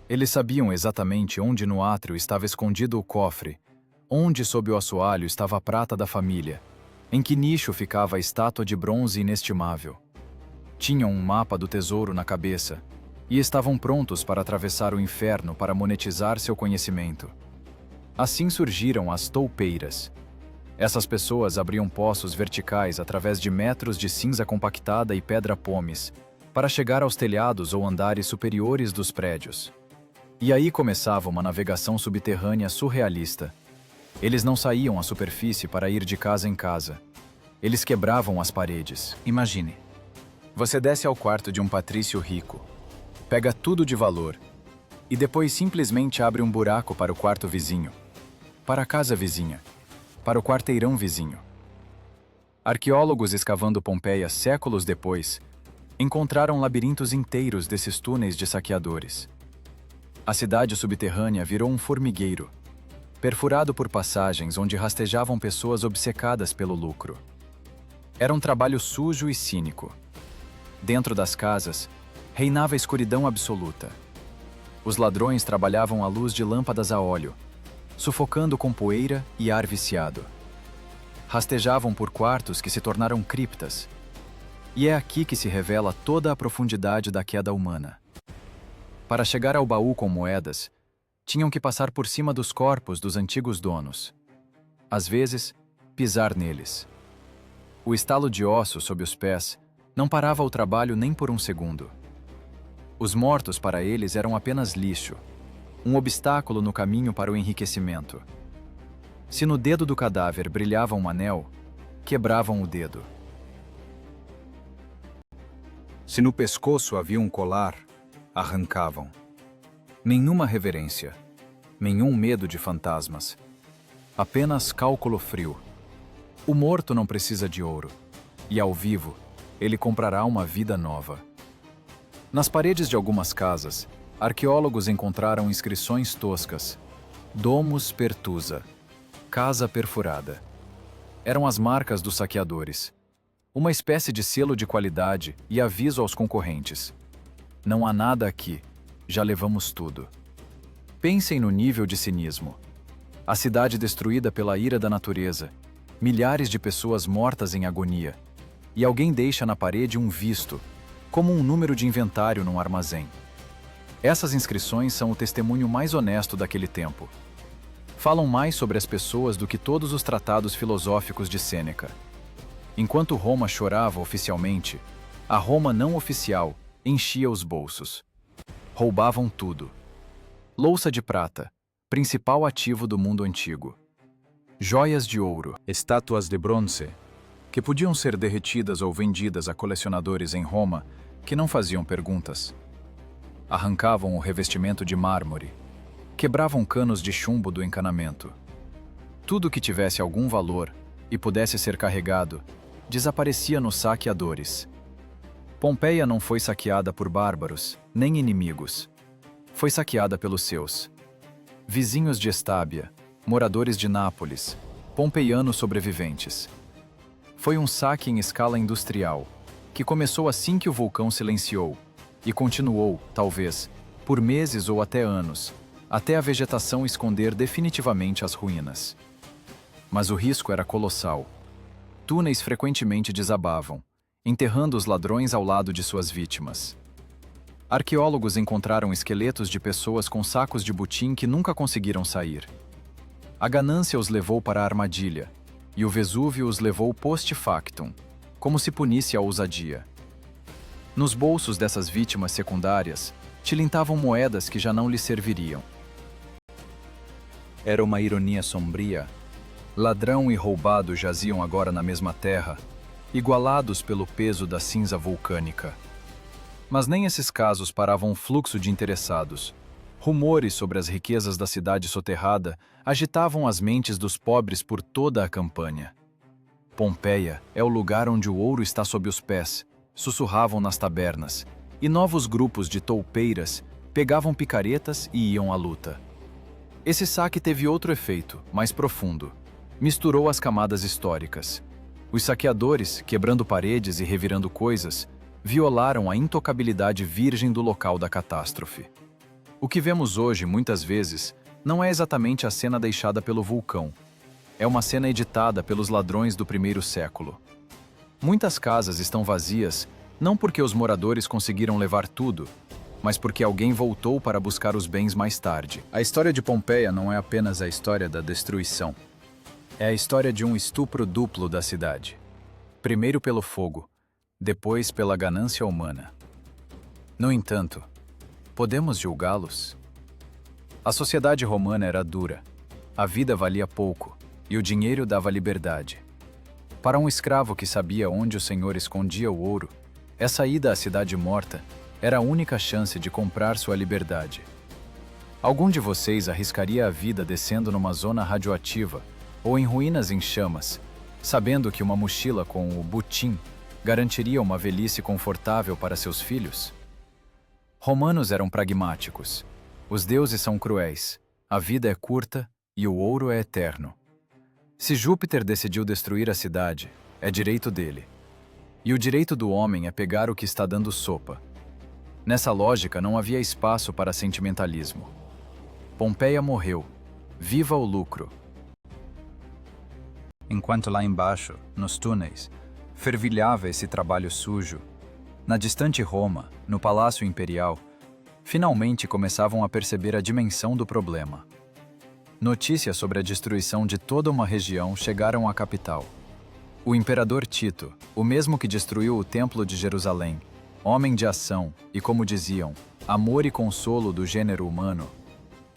Eles sabiam exatamente onde no átrio estava escondido o cofre, onde sob o assoalho estava a prata da família, em que nicho ficava a estátua de bronze inestimável. Tinham um mapa do tesouro na cabeça e estavam prontos para atravessar o inferno para monetizar seu conhecimento. Assim surgiram as toupeiras. Essas pessoas abriam poços verticais através de metros de cinza compactada e pedra pomes, para chegar aos telhados ou andares superiores dos prédios. E aí começava uma navegação subterrânea surrealista. Eles não saíam à superfície para ir de casa em casa. Eles quebravam as paredes. Imagine. Você desce ao quarto de um patrício rico, pega tudo de valor e depois simplesmente abre um buraco para o quarto vizinho, para a casa vizinha, para o quarteirão vizinho. Arqueólogos escavando Pompeia séculos depois encontraram labirintos inteiros desses túneis de saqueadores. A cidade subterrânea virou um formigueiro, perfurado por passagens onde rastejavam pessoas obcecadas pelo lucro. Era um trabalho sujo e cínico. Dentro das casas, reinava a escuridão absoluta. Os ladrões trabalhavam à luz de lâmpadas a óleo, sufocando com poeira e ar viciado. Rastejavam por quartos que se tornaram criptas. E é aqui que se revela toda a profundidade da queda humana. Para chegar ao baú com moedas, tinham que passar por cima dos corpos dos antigos donos. Às vezes, pisar neles. O estalo de ossos sob os pés não parava o trabalho nem por um segundo. Os mortos para eles eram apenas lixo, um obstáculo no caminho para o enriquecimento. Se no dedo do cadáver brilhava um anel, quebravam o dedo. Se no pescoço havia um colar, arrancavam. Nenhuma reverência, nenhum medo de fantasmas. Apenas cálculo frio. O morto não precisa de ouro, e ao vivo, ele comprará uma vida nova. Nas paredes de algumas casas, arqueólogos encontraram inscrições toscas. Domus pertusa, casa perfurada. Eram as marcas dos saqueadores. Uma espécie de selo de qualidade e aviso aos concorrentes. Não há nada aqui, já levamos tudo. Pensem no nível de cinismo. A cidade destruída pela ira da natureza, milhares de pessoas mortas em agonia, e alguém deixa na parede um visto, como um número de inventário num armazém. Essas inscrições são o testemunho mais honesto daquele tempo. Falam mais sobre as pessoas do que todos os tratados filosóficos de Sêneca. Enquanto Roma chorava oficialmente, a Roma não oficial enchia os bolsos. Roubavam tudo. Louça de prata, principal ativo do mundo antigo. Joias de ouro, estátuas de bronze, que podiam ser derretidas ou vendidas a colecionadores em Roma que não faziam perguntas. Arrancavam o revestimento de mármore, quebravam canos de chumbo do encanamento. Tudo que tivesse algum valor e pudesse ser carregado, desaparecia nos saqueadores. Pompeia não foi saqueada por bárbaros, nem inimigos. Foi saqueada pelos seus. Vizinhos de Estábia, moradores de Nápoles, pompeianos sobreviventes. Foi um saque em escala industrial, que começou assim que o vulcão silenciou, e continuou, talvez, por meses ou até anos, até a vegetação esconder definitivamente as ruínas. Mas o risco era colossal. Túneis frequentemente desabavam, enterrando os ladrões ao lado de suas vítimas. Arqueólogos encontraram esqueletos de pessoas com sacos de butim que nunca conseguiram sair. A ganância os levou para a armadilha, e o Vesúvio os levou post factum, como se punisse a ousadia. Nos bolsos dessas vítimas secundárias, tilintavam moedas que já não lhes serviriam. Era uma ironia sombria. Ladrão e roubado jaziam agora na mesma terra, igualados pelo peso da cinza vulcânica. Mas nem esses casos paravam o fluxo de interessados. Rumores sobre as riquezas da cidade soterrada agitavam as mentes dos pobres por toda a campanha. Pompeia é o lugar onde o ouro está sob os pés, sussurravam nas tabernas, e novos grupos de toupeiras pegavam picaretas e iam à luta. Esse saque teve outro efeito, mais profundo. Misturou as camadas históricas. Os saqueadores, quebrando paredes e revirando coisas, violaram a intocabilidade virgem do local da catástrofe. O que vemos hoje, muitas vezes, não é exatamente a cena deixada pelo vulcão. É uma cena editada pelos ladrões do primeiro século. Muitas casas estão vazias, não porque os moradores conseguiram levar tudo, mas porque alguém voltou para buscar os bens mais tarde. A história de Pompeia não é apenas a história da destruição. É a história de um estupro duplo da cidade. Primeiro pelo fogo, depois pela ganância humana. No entanto, podemos julgá-los? A sociedade romana era dura, a vida valia pouco e o dinheiro dava liberdade. Para um escravo que sabia onde o senhor escondia o ouro, essa ida à cidade morta era a única chance de comprar sua liberdade. Algum de vocês arriscaria a vida descendo numa zona radioativa ou em ruínas em chamas, sabendo que uma mochila com o butim garantiria uma velhice confortável para seus filhos? Romanos eram pragmáticos. Os deuses são cruéis, a vida é curta e o ouro é eterno. Se Júpiter decidiu destruir a cidade, é direito dele. E o direito do homem é pegar o que está dando sopa. Nessa lógica não havia espaço para sentimentalismo. Pompeia morreu. Viva o lucro! Enquanto lá embaixo, nos túneis, fervilhava esse trabalho sujo, na distante Roma, no Palácio Imperial, finalmente começavam a perceber a dimensão do problema. Notícias sobre a destruição de toda uma região chegaram à capital. O imperador Tito, o mesmo que destruiu o Templo de Jerusalém, homem de ação e, como diziam, amor e consolo do gênero humano,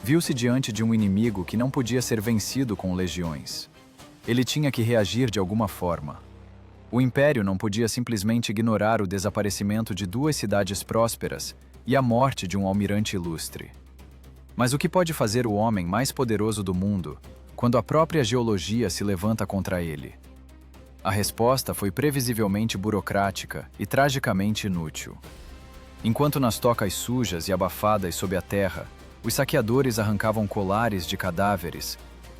viu-se diante de um inimigo que não podia ser vencido com legiões. Ele tinha que reagir de alguma forma. O império não podia simplesmente ignorar o desaparecimento de 2 cidades prósperas e a morte de um almirante ilustre. Mas o que pode fazer o homem mais poderoso do mundo quando a própria geologia se levanta contra ele? A resposta foi previsivelmente burocrática e tragicamente inútil. Enquanto nas tocas sujas e abafadas sob a terra, os saqueadores arrancavam colares de cadáveres,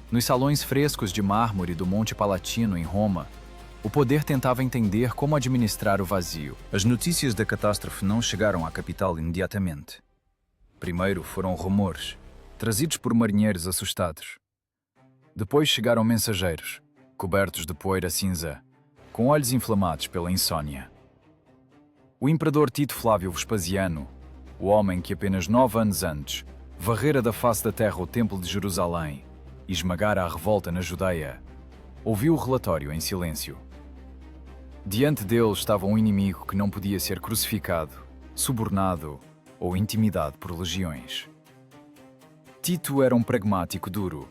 nos salões frescos de mármore do Monte Palatino, em Roma, o poder tentava entender como administrar o vazio. As notícias da catástrofe não chegaram à capital imediatamente. Primeiro foram rumores, trazidos por marinheiros assustados. Depois chegaram mensageiros, cobertos de poeira cinza, com olhos inflamados pela insônia. O imperador Tito Flávio Vespasiano, o homem que apenas 9 anos antes varrera da face da terra o Templo de Jerusalém e esmagara a revolta na Judeia, ouviu o relatório em silêncio. Diante dele estava um inimigo que não podia ser crucificado, subornado ou intimidado por legiões. Tito era um pragmático duro.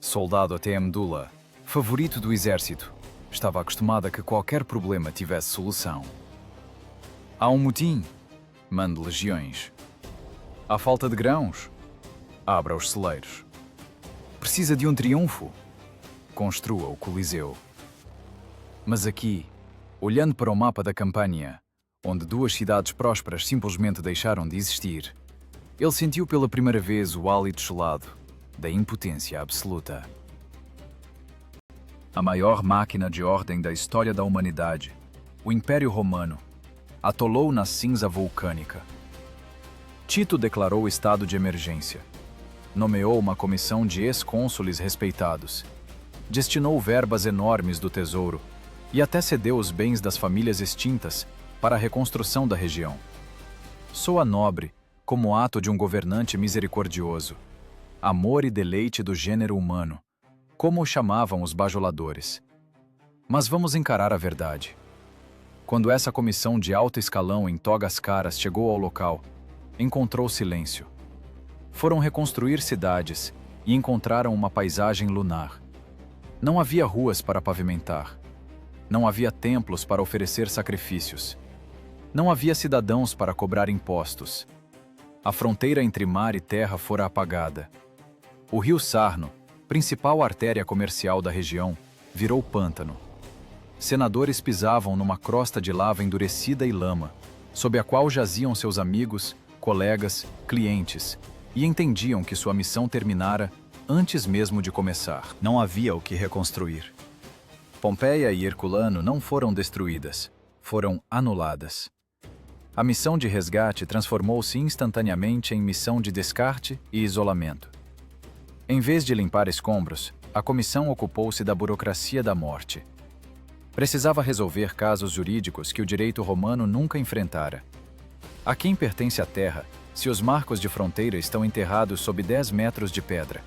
Soldado até a medula, favorito do exército, estava acostumado a que qualquer problema tivesse solução. Há um motim? Mande legiões. Há falta de grãos? Abra os celeiros. Precisa de um triunfo? Construa o Coliseu. Mas aqui, olhando para o mapa da campanha, onde 2 cidades prósperas simplesmente deixaram de existir, ele sentiu pela primeira vez o hálito gelado da impotência absoluta. A maior máquina de ordem da história da humanidade, o Império Romano, atolou na cinza vulcânica. Tito declarou estado de emergência. Nomeou uma comissão de ex-cônsules respeitados. Destinou verbas enormes do tesouro e até cedeu os bens das famílias extintas para a reconstrução da região. Soa nobre, como ato de um governante misericordioso. Amor e deleite do gênero humano, como o chamavam os bajuladores. Mas vamos encarar a verdade. Quando essa comissão de alto escalão em togas caras chegou ao local, encontrou silêncio. Foram reconstruir cidades e encontraram uma paisagem lunar. Não havia ruas para pavimentar. Não havia templos para oferecer sacrifícios. Não havia cidadãos para cobrar impostos. A fronteira entre mar e terra fora apagada. O rio Sarno, principal artéria comercial da região, virou pântano. Senadores pisavam numa crosta de lava endurecida e lama, sob a qual jaziam seus amigos, colegas, clientes, e entendiam que sua missão terminara antes mesmo de começar. Não havia o que reconstruir. Pompeia e Herculano não foram destruídas, foram anuladas. A missão de resgate transformou-se instantaneamente em missão de descarte e isolamento. Em vez de limpar escombros, a comissão ocupou-se da burocracia da morte. Precisava resolver casos jurídicos que o direito romano nunca enfrentara. A quem pertence a terra se os marcos de fronteira estão enterrados sob 10 metros de pedra?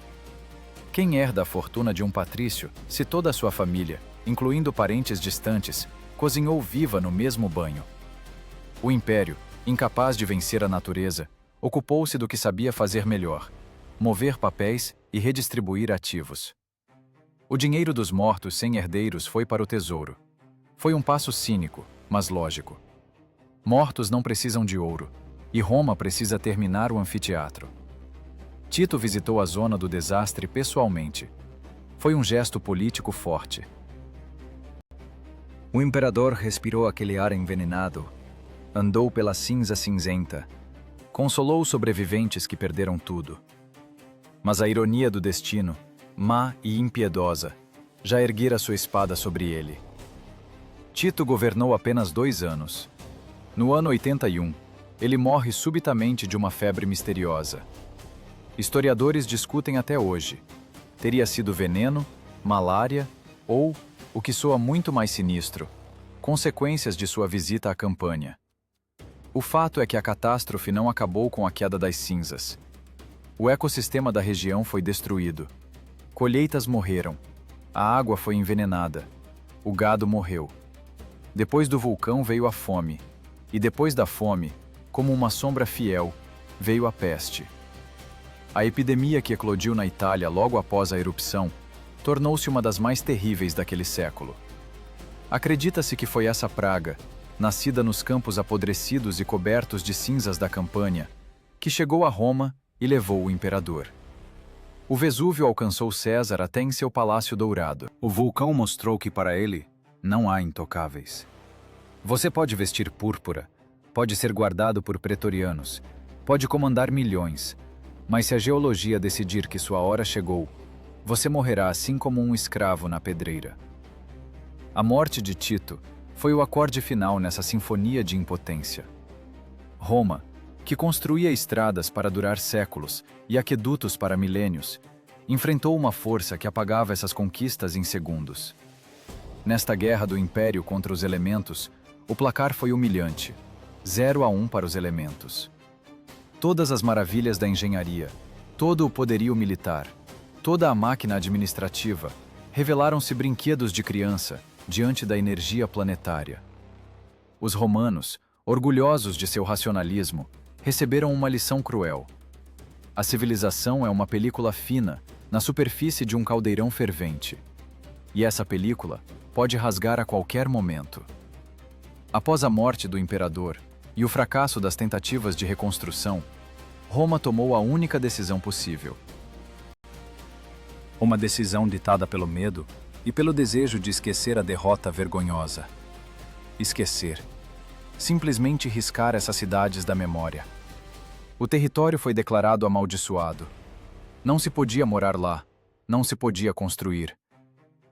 Quem herda a fortuna de um patrício se toda a sua família, incluindo parentes distantes, cozinhou viva no mesmo banho? O império, incapaz de vencer a natureza, ocupou-se do que sabia fazer melhor: mover papéis e redistribuir ativos. O dinheiro dos mortos sem herdeiros foi para o tesouro. Foi um passo cínico, mas lógico. Mortos não precisam de ouro, e Roma precisa terminar o anfiteatro. Tito visitou a zona do desastre pessoalmente. Foi um gesto político forte. O imperador respirou aquele ar envenenado, andou pela cinza cinzenta, consolou os sobreviventes que perderam tudo. Mas a ironia do destino, má e impiedosa, já erguera sua espada sobre ele. Tito governou apenas 2 anos. No ano 81, ele morre subitamente de uma febre misteriosa. Historiadores discutem até hoje. Teria sido veneno, malária ou, o que soa muito mais sinistro, consequências de sua visita à Campânia. O fato é que a catástrofe não acabou com a queda das cinzas. O ecossistema da região foi destruído. Colheitas morreram. A água foi envenenada. O gado morreu. Depois do vulcão veio a fome. E depois da fome, como uma sombra fiel, veio a peste. A epidemia que eclodiu na Itália logo após a erupção tornou-se uma das mais terríveis daquele século. Acredita-se que foi essa praga, nascida nos campos apodrecidos e cobertos de cinzas da Campânia, que chegou a Roma e levou o imperador. O Vesúvio alcançou César até em seu palácio dourado. O vulcão mostrou que para ele não há intocáveis. Você pode vestir púrpura, pode ser guardado por pretorianos, pode comandar milhões, mas se a geologia decidir que sua hora chegou, você morrerá assim como um escravo na pedreira. A morte de Tito foi o acorde final nessa sinfonia de impotência. Roma, que construía estradas para durar séculos e aquedutos para milênios, enfrentou uma força que apagava essas conquistas em segundos. Nesta guerra do império contra os elementos, o placar foi humilhante, 0-1 para os elementos. Todas as maravilhas da engenharia, todo o poderio militar, toda a máquina administrativa, revelaram-se brinquedos de criança diante da energia planetária. Os romanos, orgulhosos de seu racionalismo, receberam uma lição cruel. A civilização é uma película fina na superfície de um caldeirão fervente. E essa película pode rasgar a qualquer momento. Após a morte do imperador e o fracasso das tentativas de reconstrução, Roma tomou a única decisão possível. Uma decisão ditada pelo medo e pelo desejo de esquecer a derrota vergonhosa. Esquecer. Simplesmente riscar essas cidades da memória. O território foi declarado amaldiçoado. Não se podia morar lá, não se podia construir.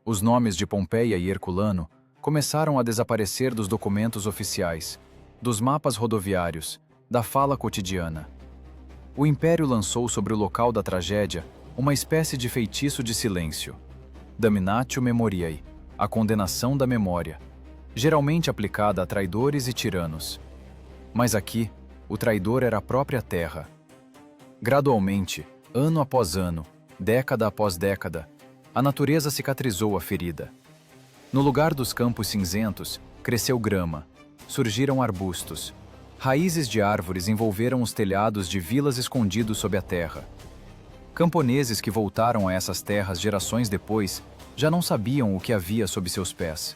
Os nomes de Pompeia e Herculano começaram a desaparecer dos documentos oficiais, dos mapas rodoviários, da fala cotidiana. O Império lançou sobre o local da tragédia uma espécie de feitiço de silêncio. Damnatio memoriae, a condenação da memória, geralmente aplicada a traidores e tiranos. Mas aqui, o traidor era a própria terra. Gradualmente, ano após ano, década após década, a natureza cicatrizou a ferida. No lugar dos campos cinzentos, cresceu grama, surgiram arbustos. Raízes de árvores envolveram os telhados de vilas escondidos sob a terra. Camponeses que voltaram a essas terras gerações depois já não sabiam o que havia sob seus pés.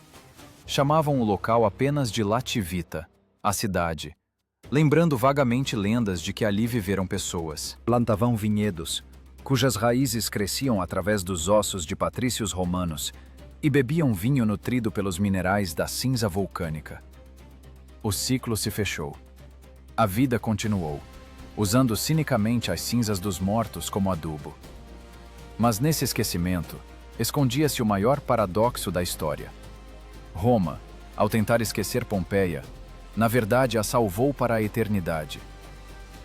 Chamavam o local apenas de Lativita, a cidade, lembrando vagamente lendas de que ali viveram pessoas. Plantavam vinhedos, cujas raízes cresciam através dos ossos de patrícios romanos, e bebiam vinho nutrido pelos minerais da cinza vulcânica. O ciclo se fechou. A vida continuou, usando cinicamente as cinzas dos mortos como adubo. Mas nesse esquecimento, escondia-se o maior paradoxo da história. Roma, ao tentar esquecer Pompeia, na verdade a salvou para a eternidade.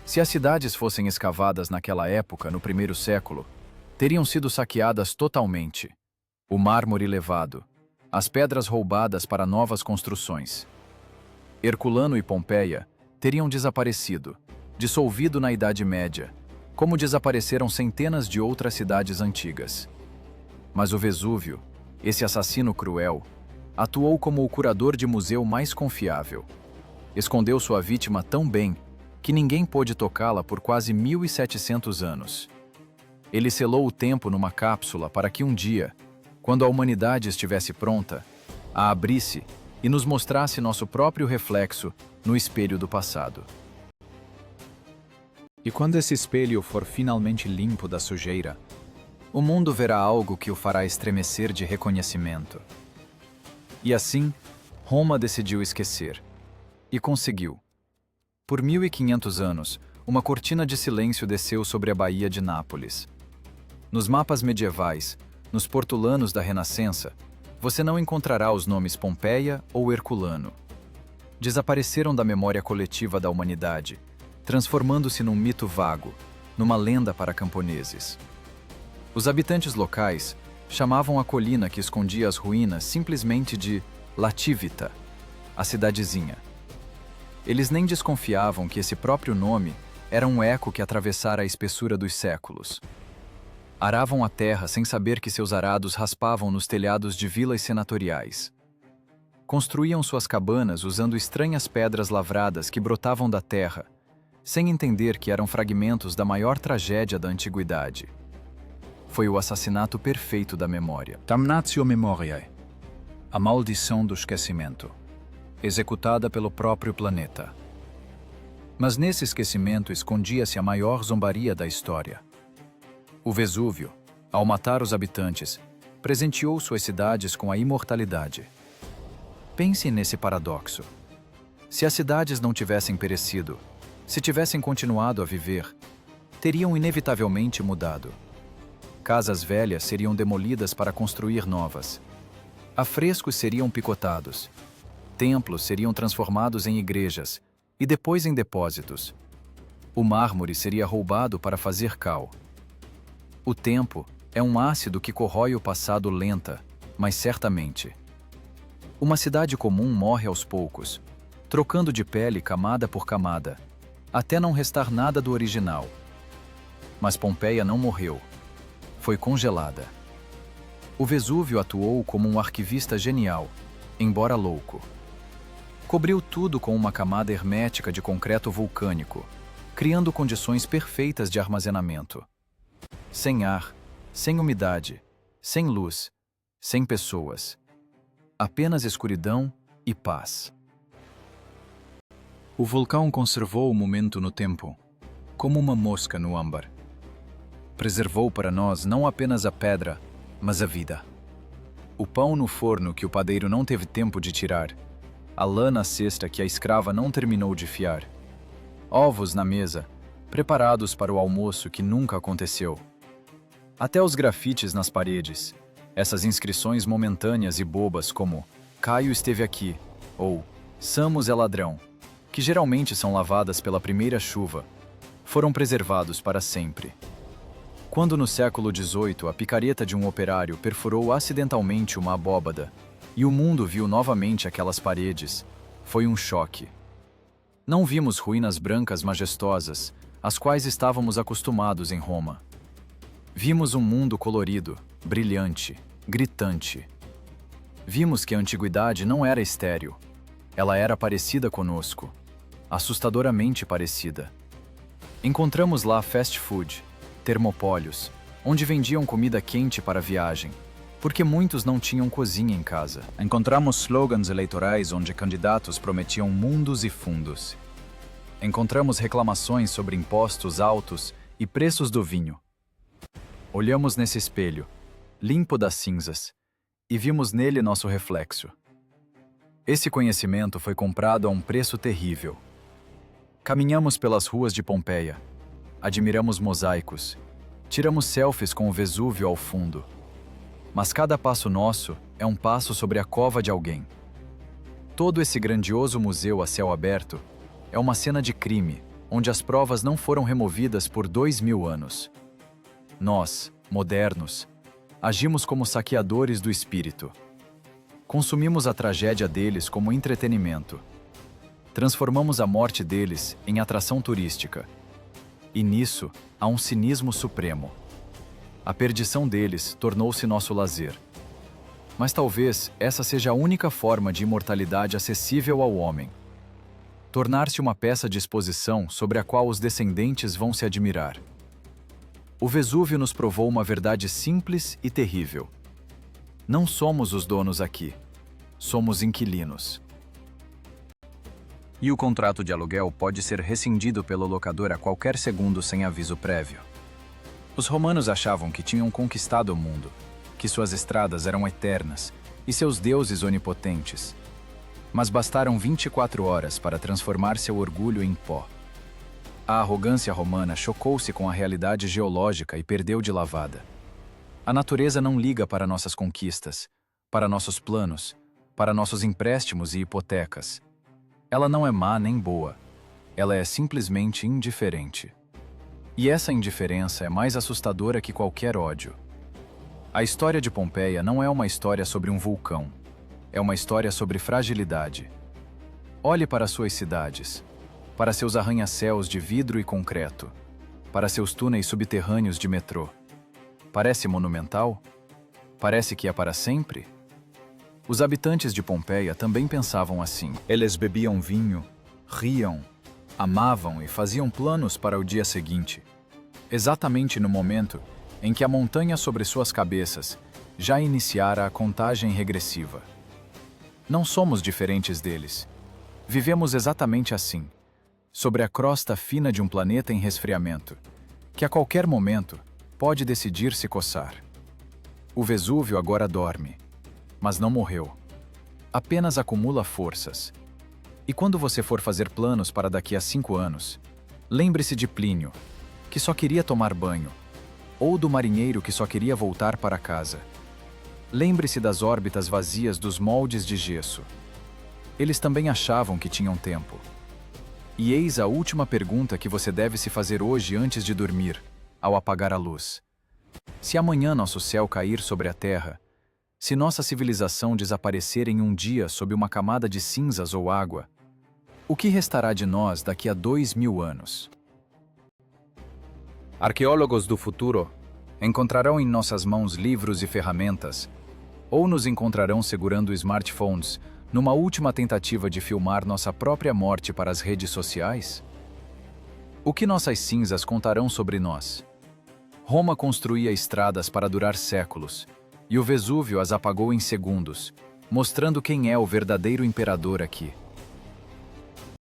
Se as cidades fossem escavadas naquela época, no primeiro século, teriam sido saqueadas totalmente. O mármore levado, as pedras roubadas para novas construções. Herculano e Pompeia teriam desaparecido, dissolvido na Idade Média, como desapareceram centenas de outras cidades antigas. Mas o Vesúvio, esse assassino cruel, atuou como o curador de museu mais confiável. Escondeu sua vítima tão bem que ninguém pôde tocá-la por quase 1700 anos. Ele selou o tempo numa cápsula para que um dia, quando a humanidade estivesse pronta, a abrisse e nos mostrasse nosso próprio reflexo no espelho do passado. E quando esse espelho for finalmente limpo da sujeira, o mundo verá algo que o fará estremecer de reconhecimento. E assim, Roma decidiu esquecer. E conseguiu. Por 1500 anos, uma cortina de silêncio desceu sobre a Baía de Nápoles. Nos mapas medievais, nos portulanos da Renascença, você não encontrará os nomes Pompeia ou Herculano. Desapareceram da memória coletiva da humanidade, transformando-se num mito vago, numa lenda para camponeses. Os habitantes locais chamavam a colina que escondia as ruínas simplesmente de Lativita, a cidadezinha. Eles nem desconfiavam que esse próprio nome era um eco que atravessara a espessura dos séculos. Aravam a terra sem saber que seus arados raspavam nos telhados de vilas senatoriais. Construíam suas cabanas usando estranhas pedras lavradas que brotavam da terra, sem entender que eram fragmentos da maior tragédia da antiguidade. Foi o assassinato perfeito da memória. Damnatio memoriae, a maldição do esquecimento, executada pelo próprio planeta. Mas nesse esquecimento escondia-se a maior zombaria da história. O Vesúvio, ao matar os habitantes, presenteou suas cidades com a imortalidade. Pense nesse paradoxo. Se as cidades não tivessem perecido, se tivessem continuado a viver, teriam inevitavelmente mudado. Casas velhas seriam demolidas para construir novas. Afrescos seriam picotados. Templos seriam transformados em igrejas e depois em depósitos. O mármore seria roubado para fazer cal. O tempo é um ácido que corrói o passado lenta, mas certamente. Uma cidade comum morre aos poucos, trocando de pele camada por camada, até não restar nada do original. Mas Pompeia não morreu. Foi congelada. O Vesúvio atuou como um arquivista genial, embora louco. Cobriu tudo com uma camada hermética de concreto vulcânico, criando condições perfeitas de armazenamento. Sem ar, sem umidade, sem luz, sem pessoas. Apenas escuridão e paz. O vulcão conservou o momento no tempo, como uma mosca no âmbar. Preservou para nós não apenas a pedra, mas a vida. O pão no forno que o padeiro não teve tempo de tirar, a lã na cesta que a escrava não terminou de fiar, ovos na mesa, preparados para o almoço que nunca aconteceu. Até os grafites nas paredes, essas inscrições momentâneas e bobas como Caio esteve aqui ou Samos é ladrão, que geralmente são lavadas pela primeira chuva, foram preservados para sempre. Quando no século XVIII a picareta de um operário perfurou acidentalmente uma abóbada e o mundo viu novamente aquelas paredes, foi um choque. Não vimos ruínas brancas majestosas, às quais estávamos acostumados em Roma. Vimos um mundo colorido, brilhante, gritante. Vimos que a antiguidade não era estéril. Ela era parecida conosco, assustadoramente parecida. Encontramos lá fast food, termopólios, onde vendiam comida quente para a viagem, porque muitos não tinham cozinha em casa. Encontramos slogans eleitorais onde candidatos prometiam mundos e fundos. Encontramos reclamações sobre impostos altos e preços do vinho. Olhamos nesse espelho, limpo das cinzas, e vimos nele nosso reflexo. Esse conhecimento foi comprado a um preço terrível. Caminhamos pelas ruas de Pompeia, admiramos mosaicos, tiramos selfies com o Vesúvio ao fundo. Mas cada passo nosso é um passo sobre a cova de alguém. Todo esse grandioso museu a céu aberto é uma cena de crime, onde as provas não foram removidas por 2000 anos. Nós, modernos, agimos como saqueadores do espírito. Consumimos a tragédia deles como entretenimento. Transformamos a morte deles em atração turística. E nisso há um cinismo supremo. A perdição deles tornou-se nosso lazer. Mas talvez essa seja a única forma de imortalidade acessível ao homem. Tornar-se uma peça de exposição sobre a qual os descendentes vão se admirar. O Vesúvio nos provou uma verdade simples e terrível. Não somos os donos aqui. Somos inquilinos. E o contrato de aluguel pode ser rescindido pelo locador a qualquer segundo sem aviso prévio. Os romanos achavam que tinham conquistado o mundo, que suas estradas eram eternas e seus deuses onipotentes. Mas bastaram 24 horas para transformar seu orgulho em pó. A arrogância romana chocou-se com a realidade geológica e perdeu de lavada. A natureza não liga para nossas conquistas, para nossos planos, para nossos empréstimos e hipotecas. Ela não é má nem boa. Ela é simplesmente indiferente. E essa indiferença é mais assustadora que qualquer ódio. A história de Pompeia não é uma história sobre um vulcão. É uma história sobre fragilidade. Olhe para suas cidades, para seus arranha-céus de vidro e concreto, para seus túneis subterrâneos de metrô. Parece monumental? Parece que é para sempre? Os habitantes de Pompeia também pensavam assim. Eles bebiam vinho, riam, amavam e faziam planos para o dia seguinte. Exatamente no momento em que a montanha sobre suas cabeças já iniciara a contagem regressiva. Não somos diferentes deles. Vivemos exatamente assim, sobre a crosta fina de um planeta em resfriamento, que a qualquer momento pode decidir se coçar. O Vesúvio agora dorme, mas não morreu. Apenas acumula forças. E quando você for fazer planos para daqui a 5 anos, lembre-se de Plínio, que só queria tomar banho, ou do marinheiro que só queria voltar para casa. Lembre-se das órbitas vazias dos moldes de gesso. Eles também achavam que tinham tempo. E eis a última pergunta que você deve se fazer hoje antes de dormir, ao apagar a luz. Se amanhã nosso céu cair sobre a Terra, se nossa civilização desaparecer em um dia sob uma camada de cinzas ou água, o que restará de nós daqui a 2000 anos? Arqueólogos do futuro encontrarão em nossas mãos livros e ferramentas, ou nos encontrarão segurando smartphones numa última tentativa de filmar nossa própria morte para as redes sociais? O que nossas cinzas contarão sobre nós? Roma construía estradas para durar séculos, e o Vesúvio as apagou em segundos, mostrando quem é o verdadeiro imperador aqui.